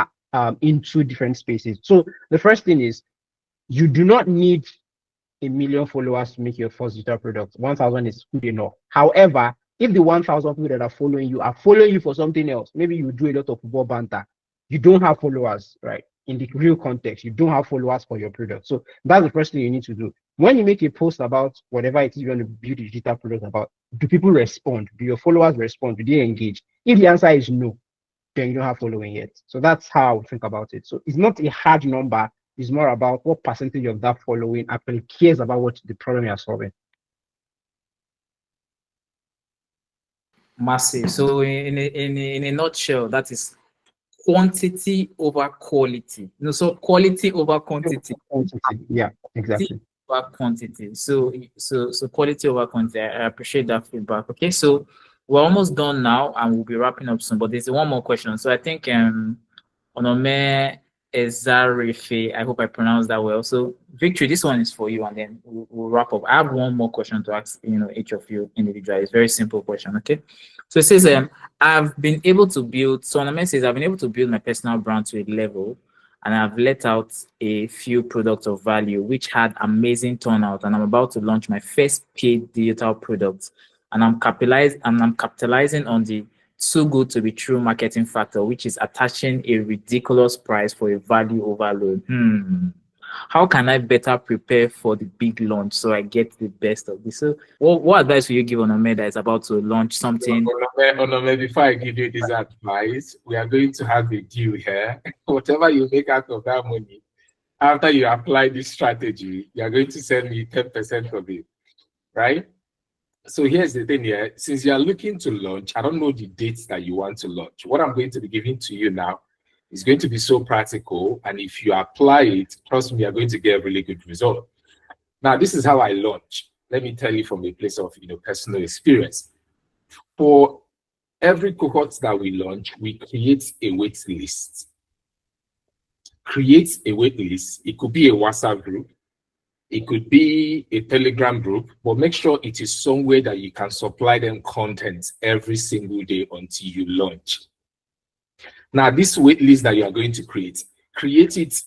into different spaces. So the first thing is, you do not need 1 million followers to make your first digital product. 1,000 is good enough. However, if the 1,000 people that are following you for something else, maybe you do a lot of football banter, you don't have followers, right? In the real context, you don't have followers for your product. So that's the first thing you need to do. When you make a post about whatever it is you want to build a digital product about, do people respond? Do your followers respond? Do they engage? If the answer is no, then you don't have following yet. So that's how I think about it. So it's not a hard number. It's more about what percentage of that following actually cares about what the problem you're solving. Massive. So in a nutshell, that is quantity over quality. So quality over quantity. Yeah, exactly. Over quantity. So quality over quantity. I appreciate that feedback. Okay, so we're almost done now, and we'll be wrapping up soon. But there's one more question. So I think Onome Ezarife, I hope I pronounced that well. So Victory, this one is for you, and then we'll wrap up. I have one more question to ask each of you individually. It's a very simple question. Okay. So it says, I've been able to build, so Onome says, I've been able to build my personal brand to a level, and I've let out a few products of value, which had amazing turnout, and I'm about to launch my first paid digital product, and I'm capitalizing on the too good to be true marketing factor, which is attaching a ridiculous price for a value overload. How can I better prepare for the big launch so I get the best of this? So what advice will you give Onome that is about to launch something? Onome, before I give you this advice, we are going to have a deal here. Whatever you make out of that money, after you apply this strategy, you are going to send me 10% of it, right? So here's the thing here. Since you are looking to launch, I don't know the dates that you want to launch. What I'm going to be giving to you now is going to be so practical. And if you apply it, trust me, you're going to get a really good result. Now, this is how I launch. Let me tell you from a place of personal experience. For every cohort that we launch, we create a wait list. Create a wait list. It could be a WhatsApp group. It could be a Telegram group, but make sure it is somewhere that you can supply them content every single day until you launch. Now, this wait list that you are going to create it.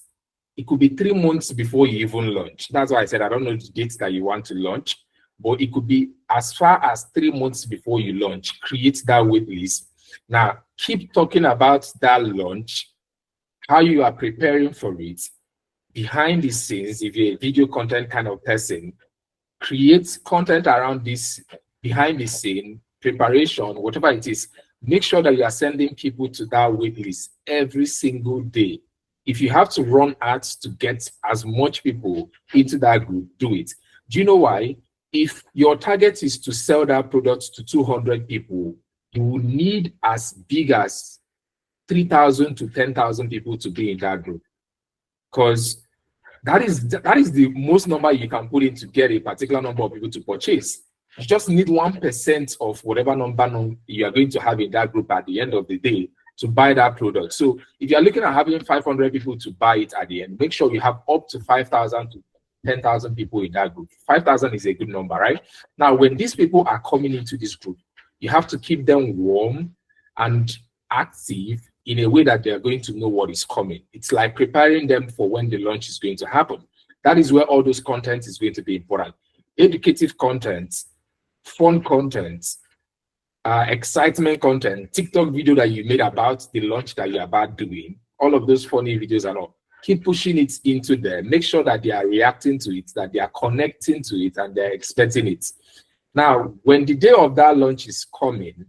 It could be 3 months before you even launch. That's why I said I don't know the dates that you want to launch, but it could be as far as 3 months before you launch. Create that wait list. Now, keep talking about that launch, how you are preparing for it. Behind the scenes, if you're a video content kind of person, create content around this behind the scene, preparation, whatever it is. Make sure that you are sending people to that wait list every single day. If you have to run ads to get as much people into that group, do it. Do you know why? If your target is to sell that product to 200 people, you will need as big as 3,000 to 10,000 people to be in that group. Because that is the most number you can put in to get a particular number of people to purchase. You just need 1% of whatever number you are going to have in that group at the end of the day to buy that product. So if you're looking at having 500 people to buy it at the end, make sure you have up to 5,000 to 10,000 people in that group. 5,000 is a good number, right? Now, when these people are coming into this group, you have to keep them warm and active in a way that they're going to know what is coming. It's like preparing them for when the launch is going to happen. That is where all those content is going to be important. Educative content, fun content, excitement content, TikTok video that you made about the launch that you're about doing, all of those funny videos and all. Keep pushing it into them. Make sure that they are reacting to it, that they are connecting to it, and they're expecting it. Now, when the day of that launch is coming,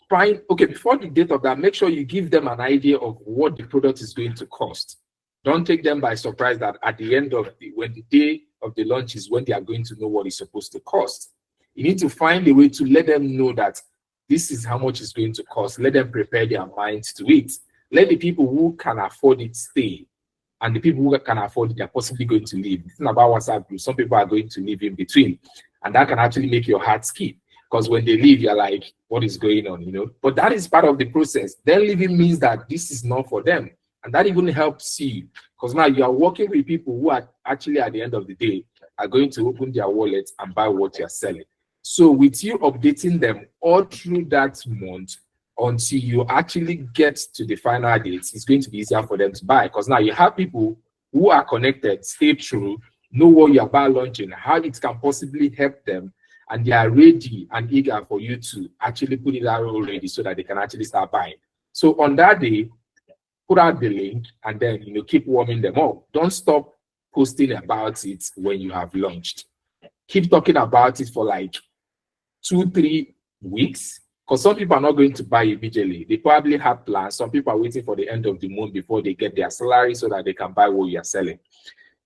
before the date of that, make sure you give them an idea of what the product is going to cost. Don't take them by surprise that at the end of when the day of the launch is when they are going to know what it's supposed to cost. You need to find a way to let them know that this is how much it's going to cost. Let them prepare their minds to it. Let the people who can afford it stay. And the people who can afford it, they're possibly going to leave. It's not about WhatsApp group. Some people are going to leave in between. And that can actually make your heart skip. Because when they leave, you're like, what is going on, you know? But that is part of the process. Then leaving means that this is not for them. And that even helps you. Because now you are working with people who are actually, at the end of the day, are going to open their wallet and buy what you're selling. So with you updating them all through that month until you actually get to the final dates, it's going to be easier for them to buy. Because now you have people who are connected, stay true, know what you're about launching, how it can possibly help them, and they are ready and eager for you to actually put it out already so that they can actually start buying. So on that day, put out the link and then keep warming them up. Don't stop posting about it when you have launched. Keep talking about it for like 2-3 weeks, because some people are not going to buy immediately. They probably have plans. Some people are waiting for the end of the month before they get their salary so that they can buy what you're selling.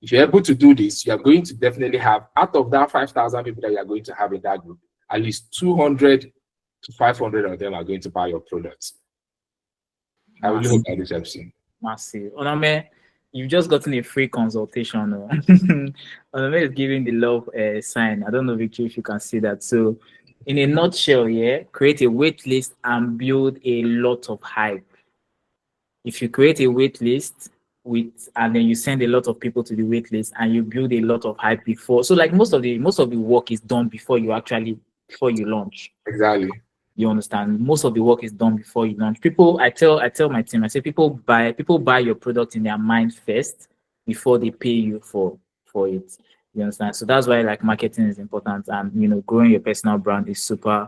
If you're able to do this, you're going to definitely have, out of that 5,000 people that you're going to have in that group, at least 200 to 500 of them are going to buy your products. I really hope that this helps you. Massive. Oname, you've just gotten a free consultation. Oname is giving the love sign. I don't know, Victor, if you can see that. So, in a nutshell, create a wait list and build a lot of hype. If you create a wait list and then you send a lot of people to the wait list and you build a lot of hype before, so like most of the work is done before you launch. Exactly. You understand? Most of the work is done before you launch. People, I tell my team, I say people buy your product in their mind first before they pay you for it. You understand? So that's why like marketing is important, and growing your personal brand is super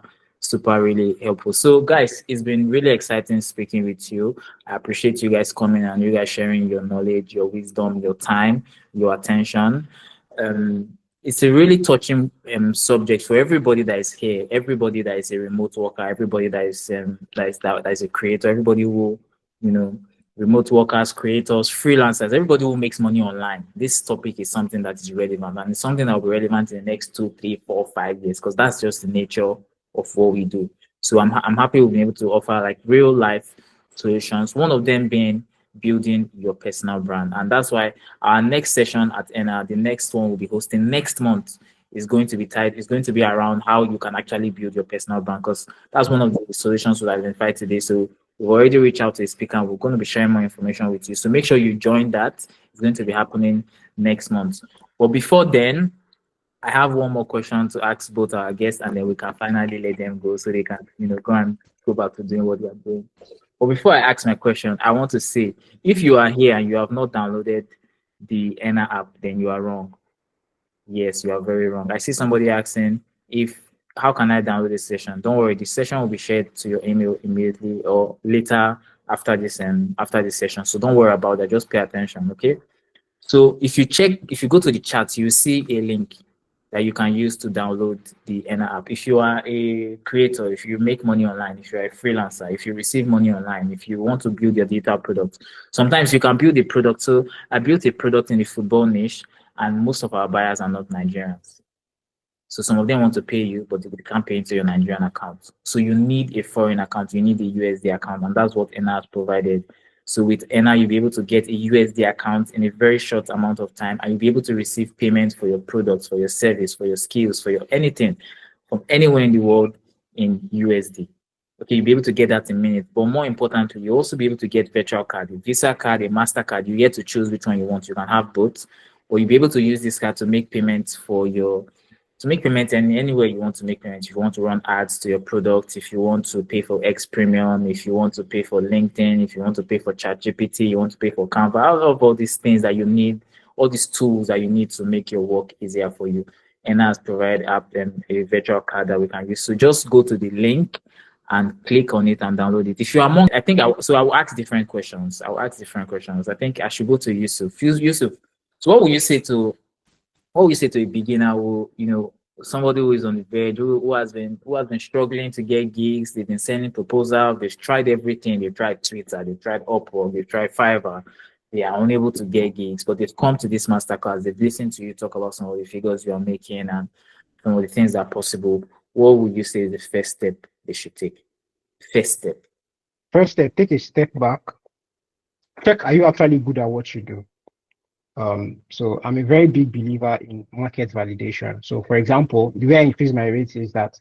really helpful. So guys, it's been really exciting speaking with you. I appreciate you guys coming and you guys sharing your knowledge, your wisdom, your time, your attention. It's a really touching subject for everybody that is here, everybody that is a remote worker, everybody that is a creator, everybody who, remote workers, creators, freelancers, everybody who makes money online. This topic is something that is relevant, and it's something that will be relevant in the next 2, 3, 4, 5 years, because that's just the nature of what we do. So I'm happy we'll be able to offer like real life solutions. One of them being building your personal brand, and that's why our next session at NR, the next one we'll be hosting next month, is going to be tied. It's going to be around how you can actually build your personal brand, because that's one of the solutions we've identified today. So we've already reached out to a speaker, and we're going to be sharing more information with you. So make sure you join that. It's going to be happening next month. But before then, I have one more question to ask both our guests, and then we can finally let them go so they can, go and go back to doing what they are doing. But before I ask my question, I want to say, if you are here and you have not downloaded the ENA app, then you are wrong. Yes, you are very wrong. I see somebody asking how can I download this session? Don't worry, the session will be shared to your email immediately or later after this session. So don't worry about that. Just pay attention, okay? So if you go to the chat, you see a link that you can use to download the ENA app. If you are a creator, if you make money online, if you're a freelancer, if you receive money online, if you want to build your digital product, sometimes you can build a product. So I built a product in the football niche, and most of our buyers are not Nigerians. So some of them want to pay you, but they can't pay into your Nigerian account. So you need a foreign account, you need a USD account, and that's what ENA has provided. So with ENA, you'll be able to get a USD account in a very short amount of time, and you'll be able to receive payments for your products, for your service, for your skills, for your anything from anywhere in the world in USD. Okay, you'll be able to get that in minutes. But more importantly, you'll also be able to get virtual card, a Visa card, a MasterCard. You get to choose which one you want. You can have both, or you'll be able to use this card to make payments anywhere you want to make payments. If you want to run ads to your product, if you want to pay for X Premium, if you want to pay for LinkedIn, if you want to pay for ChatGPT, you want to pay for Canva, all these things that you need, all these tools that you need to make your work easier for you. And has provided a virtual card that we can use. So just go to the link and click on it and download it. If you are among, I will ask different questions. I think I should go to Yusuf. Yusuf, so what will you say to a beginner who, somebody who is on the verge, who has been struggling to get gigs? They've been sending proposals, they've tried everything, they've tried Twitter, they've tried Upwork, they've tried Favour, they are unable to get gigs, but they've come to this masterclass, they've listened to you talk about some of the figures you are making and some of the things that are possible. What would you say is the first step they should take? First step, take a step back. Check, are you actually good at what you do? So I'm a very big believer in market validation. So for example, the way I increase my rates is that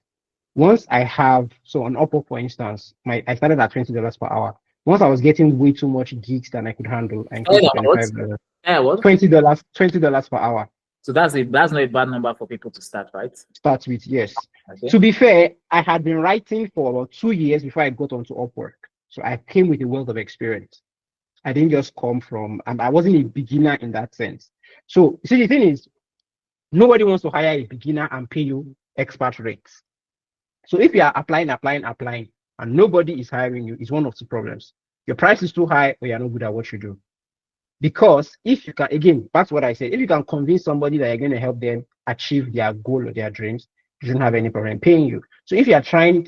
once I have, so on Upwork, for instance, I started at $20 per hour. Once I was getting way too much gigs than I could handle, I increased to $25. What? $20 per hour. So that's not a bad number for people to start, right? Start with, yes. Okay. To be fair, I had been writing for about 2 years before I got onto Upwork. So I came with a wealth of experience. I didn't just come from, and I wasn't a beginner in that sense. So see, the thing is, nobody wants to hire a beginner and pay you expert rates. So if you are applying, and nobody is hiring you, it's one of two problems. Your price is too high, or you're not good at what you do. Because if you can, again, back to what I said, if you can convince somebody that you're going to help them achieve their goal or their dreams, you shouldn't have any problem paying you. So if you are trying,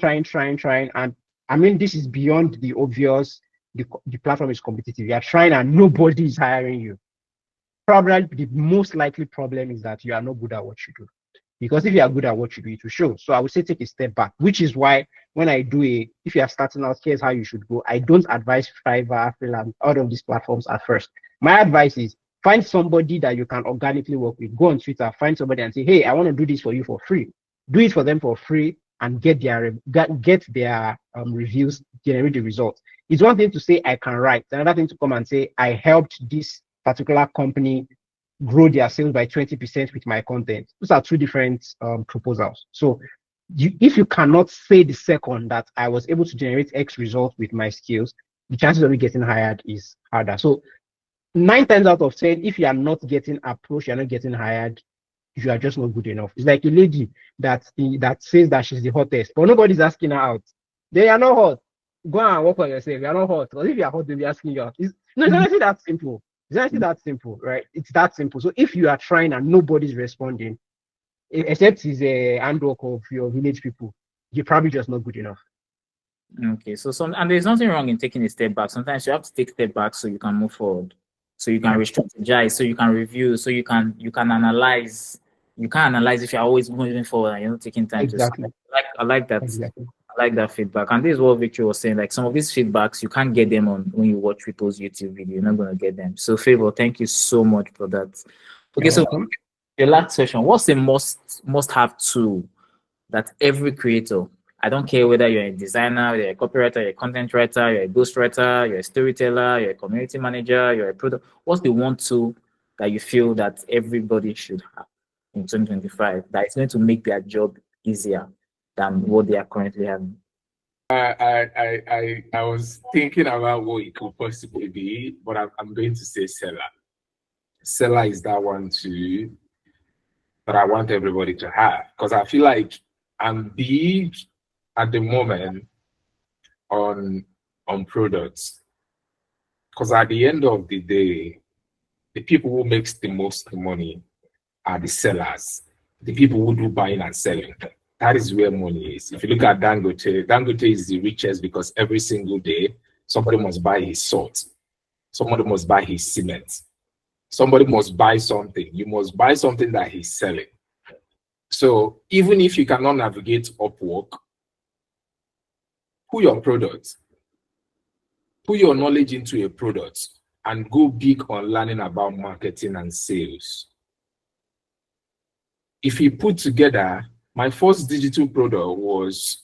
and I mean, this is beyond the obvious, the platform is competitive. You are trying and nobody is hiring you. Probably the most likely problem is that you are not good at what you do. Because if you are good at what you do, it will show. So I would say take a step back, which is why when I do if you are starting out, here's how you should go. I don't advise Fiverr, Freelance, all of these platforms at first. My advice is find somebody that you can organically work with. Go on Twitter, find somebody and say, hey, I want to do this for you for free. Do it for them for free and get their reviews, generate the results. It's one thing to say I can write. It's another thing to come and say I helped this particular company grow their sales by 20% with my content. Those are two different proposals. So if you cannot say the second, that I was able to generate X results with my skills, the chances of you getting hired is harder. So 9 times out of 10, if you are not getting approached, you're not getting hired, you are just not good enough. It's like a lady that says that she's the hottest, but nobody's asking her out. They are not hot. Go and work on yourself. You're not hot. Because if you're hot, they'll be asking you out. It's honestly that simple. It's actually that simple, right? It's that simple. So if you are trying and nobody's responding, except it's a handwork of your village people, you're probably just not good enough. Okay, and there's nothing wrong in taking a step back. Sometimes you have to take a step back so you can move forward, so you can re-strategize, so you can review, so you can analyze. You can analyze if you're always moving forward and you're not taking time to. I like that. Exactly. I like that feedback. And this is what Victor was saying. Like some of these feedbacks, you can't get them when you watch people's YouTube video. You're not going to get them. So Favour, thank you so much for that. Okay, so The last question: what's the must-have tool that every creator, I don't care whether you're a designer, you're a copywriter, you're a content writer, you're a ghostwriter, you're a storyteller, you're a community manager, you're a product, what's the one tool that you feel that everybody should have in 2025 that is going to make their job easier than what they are currently having? I was thinking about what it could possibly be, but I'm going to say seller. Seller is that one too that I want everybody to have, because I feel like I'm big at the moment on products, because at the end of the day, the people who makes the most money are the sellers, the people who do buying and selling. That is where money is. If you look at Dangote, Dangote is the richest because every single day somebody must buy his salt, somebody must buy his cement, somebody must buy something. You must buy something that he's selling. So even if you cannot navigate Upwork, put your product, put your knowledge into a product, and go big on learning about marketing and sales. If you put together, my first digital product was,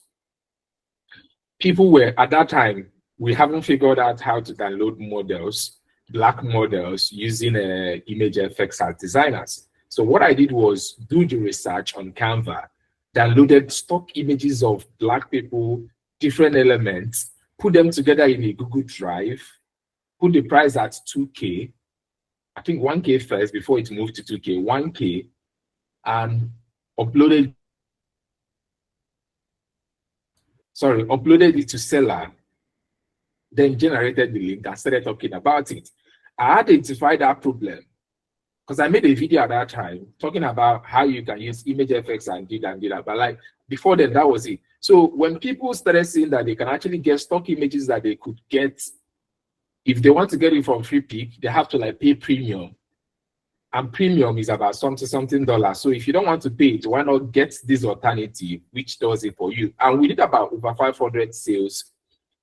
people were, at that time, we haven't figured out how to download models, black models, using image effects as designers. So what I did was do the research on Canva, downloaded stock images of black people, different elements, put them together in a Google Drive, put the price at 2K, I think 1K first before it moved to 2K, 1K, and uploaded it to Seller, then generated the link and started talking about it. I identified that problem because I made a video at that time talking about how you can use image effects and do that. But like before then, that was it. So when people started seeing that they can actually get stock images that they could get, if they want to get it from Free Pick, they have to like pay premium. And premium is about something dollars. So if you don't want to pay it, why not get this alternative which does it for you? And we did about over 500 sales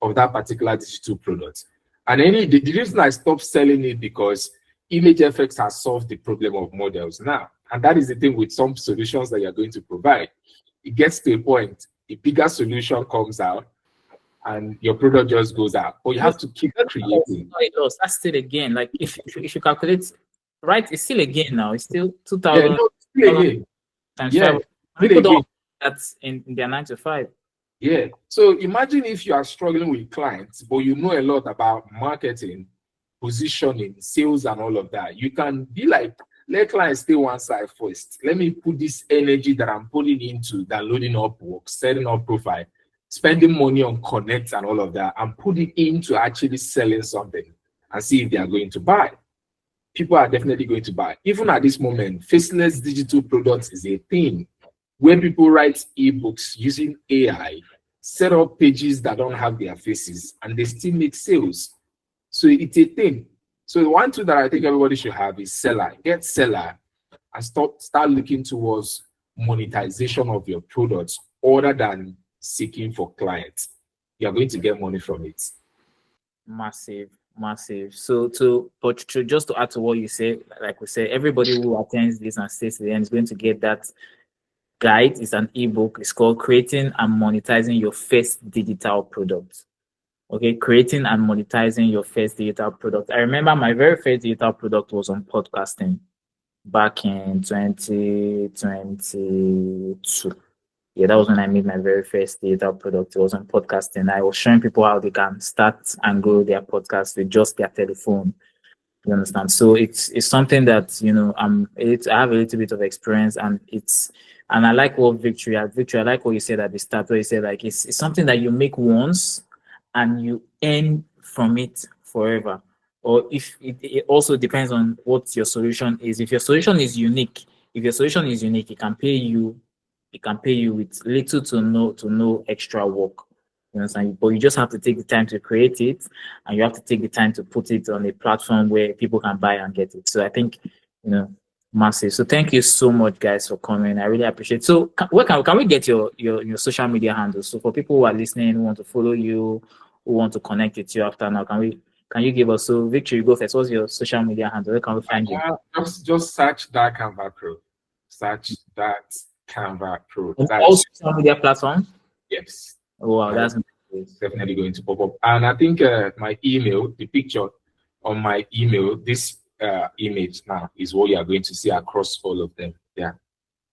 of that particular digital product. And the reason I stopped selling it because image effects has solved the problem of models now. And that is the thing with some solutions that you're going to provide. It gets to a point, a bigger solution comes out and your product just goes out. Or you have to keep creating. That's still a gain. Like if you calculate, right, it's still a gain now. It's still 2,000 times 5. People don't that's in their 9 to 5. Yeah. So imagine if you are struggling with clients, but you know a lot about marketing, positioning, sales, and all of that. You can be like, let clients stay one side first. Let me put this energy that I'm putting into downloading Upwork, setting up profile, spending money on connect and all of that, and put it into actually selling something and see if they are going to buy. People are definitely going to buy. Even at this moment, faceless digital products is a thing where people write ebooks using AI, set up pages that don't have their faces, and they still make sales. So it's a thing. So the one tool that I think everybody should have is Seller. Get Seller and start looking towards monetization of your products other than seeking for clients. You're going to get money from it. Massive. So just to add to what you say, like we said, everybody who attends this and stays to the end is going to get that guide. It's an ebook. It's called Creating and Monetizing Your First Digital Product. Okay, creating and monetizing your first digital product. I remember my very first digital product was on podcasting back in 2022. Yeah, that was when I made my very first digital product. It was on podcasting. I was showing people how they can start and grow their podcast with just their telephone. You understand? So it's something that, you know, I have a little bit of experience, and I like what Victory, I like what you said at the start, where you said like it's something that you make once and you earn from it forever. Or if it also depends on what your solution is. If your solution is unique, it can pay you with little to no extra work. You understand? But you just have to take the time to create it, and you have to take the time to put it on a platform where people can buy and get it. So I think, you know, massive. So thank you so much, guys, for coming. I really appreciate it. So where can we get your social media handles? So for people who are listening, who want to follow you, who want to connect with you after now, can you give us? So Victor, you go first. What's your social media handle? Where can we find you? Just search Dark Canva Pro. search that Canva Pro. On That all is, social media platforms. yes, Oh, wow, that that's is nice. definitely going to pop up. And I think my email, the picture on my email, this image now is what you are going to see across all of them. Yeah.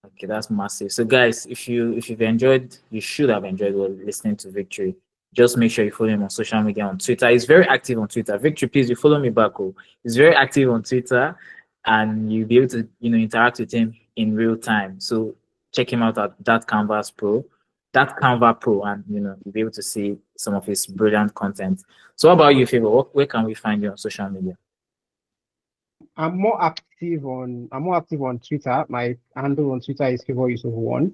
Okay, that's massive. So guys, if you've enjoyed, you should have enjoyed listening to Victory. Just make sure you follow him on social media on Twitter. He's very active on Twitter. Victory, please, you follow me back. Oh, he's very active on Twitter, and you'll be able to interact with him in real time. So check him out at that Canva Pro, and you'll be able to see some of his brilliant content. So, how about you, Favour? Where can we find you on social media? I'm more active on Twitter. My handle on Twitter is Favour Yusuf one.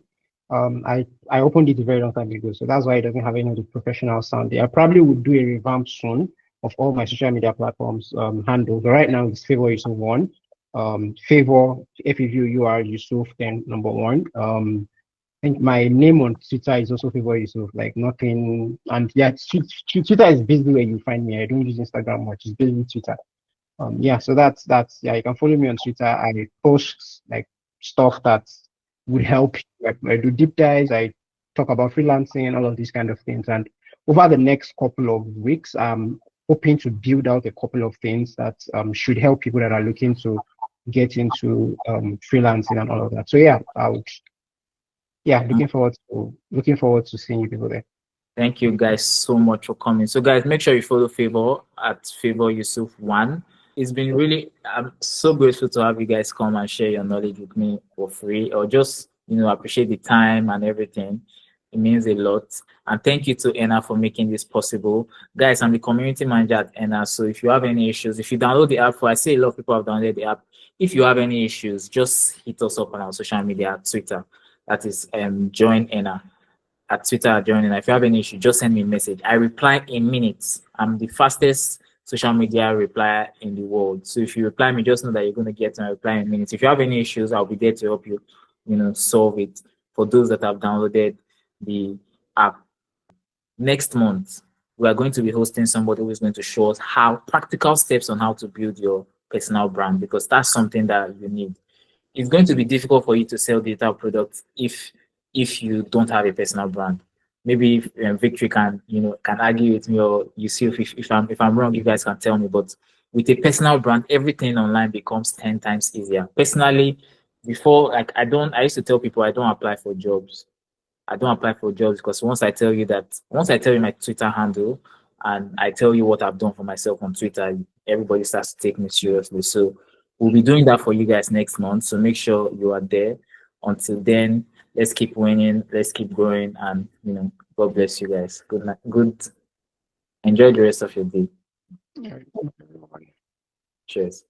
I opened it a very long time ago, so that's why it doesn't have any of the professional sound. I probably would do a revamp soon of all my social media platforms handles. But right now it's Favour Yusuf one. Favour FAVOUR Yusuf then number one. I think my name on Twitter is also Favour Yusuf, like nothing. And yeah, Twitter is basically where you find me. I don't use Instagram much. It's basically Twitter. Yeah, so that's yeah, you can follow me on Twitter. I post like stuff that would help. Like I do deep dives, I talk about freelancing and all of these kind of things. And over the next couple of weeks, I'm hoping to build out a couple of things that should help people that are looking to get into freelancing and all of that. So yeah, looking forward to seeing you people there. Thank you guys so much for coming. So guys, make sure you follow Favour at Favour Yusuf one. It's been really, I'm so grateful to have you guys come and share your knowledge with me for free, or just appreciate the time and everything. It means a lot. And thank you to Enna for making this possible. Guys, I'm the community manager at Enna. So if you have any issues, if you download the app, I say a lot of people have downloaded the app. If you have any issues, just hit us up on our social media, Twitter. That is join Enna. At Twitter, join Enna. If you have any issue, just send me a message. I reply in minutes. I'm the fastest social media replier in the world. So if you reply me, just know that you're going to get my reply in minutes. If you have any issues, I'll be there to help you, solve it. For those that have downloaded the app, next month, we are going to be hosting somebody who is going to show us practical steps on how to build your personal brand, because that's something that you need. It's going to be difficult for you to sell digital products if you don't have a personal brand. Maybe if, Victory can argue with me, or Yusuf, if I'm wrong, you guys can tell me. But with a personal brand, everything online becomes 10 times easier. Personally, before, like, I used to tell people I don't apply for jobs. I don't apply for jobs because once I tell you my Twitter handle and I tell you what I've done for myself on Twitter, everybody starts to take me seriously. So we'll be doing that for you guys next month. So make sure you are there. Until then, let's keep winning, let's keep growing, and God bless you guys. Good night. Enjoy the rest of your day. Cheers.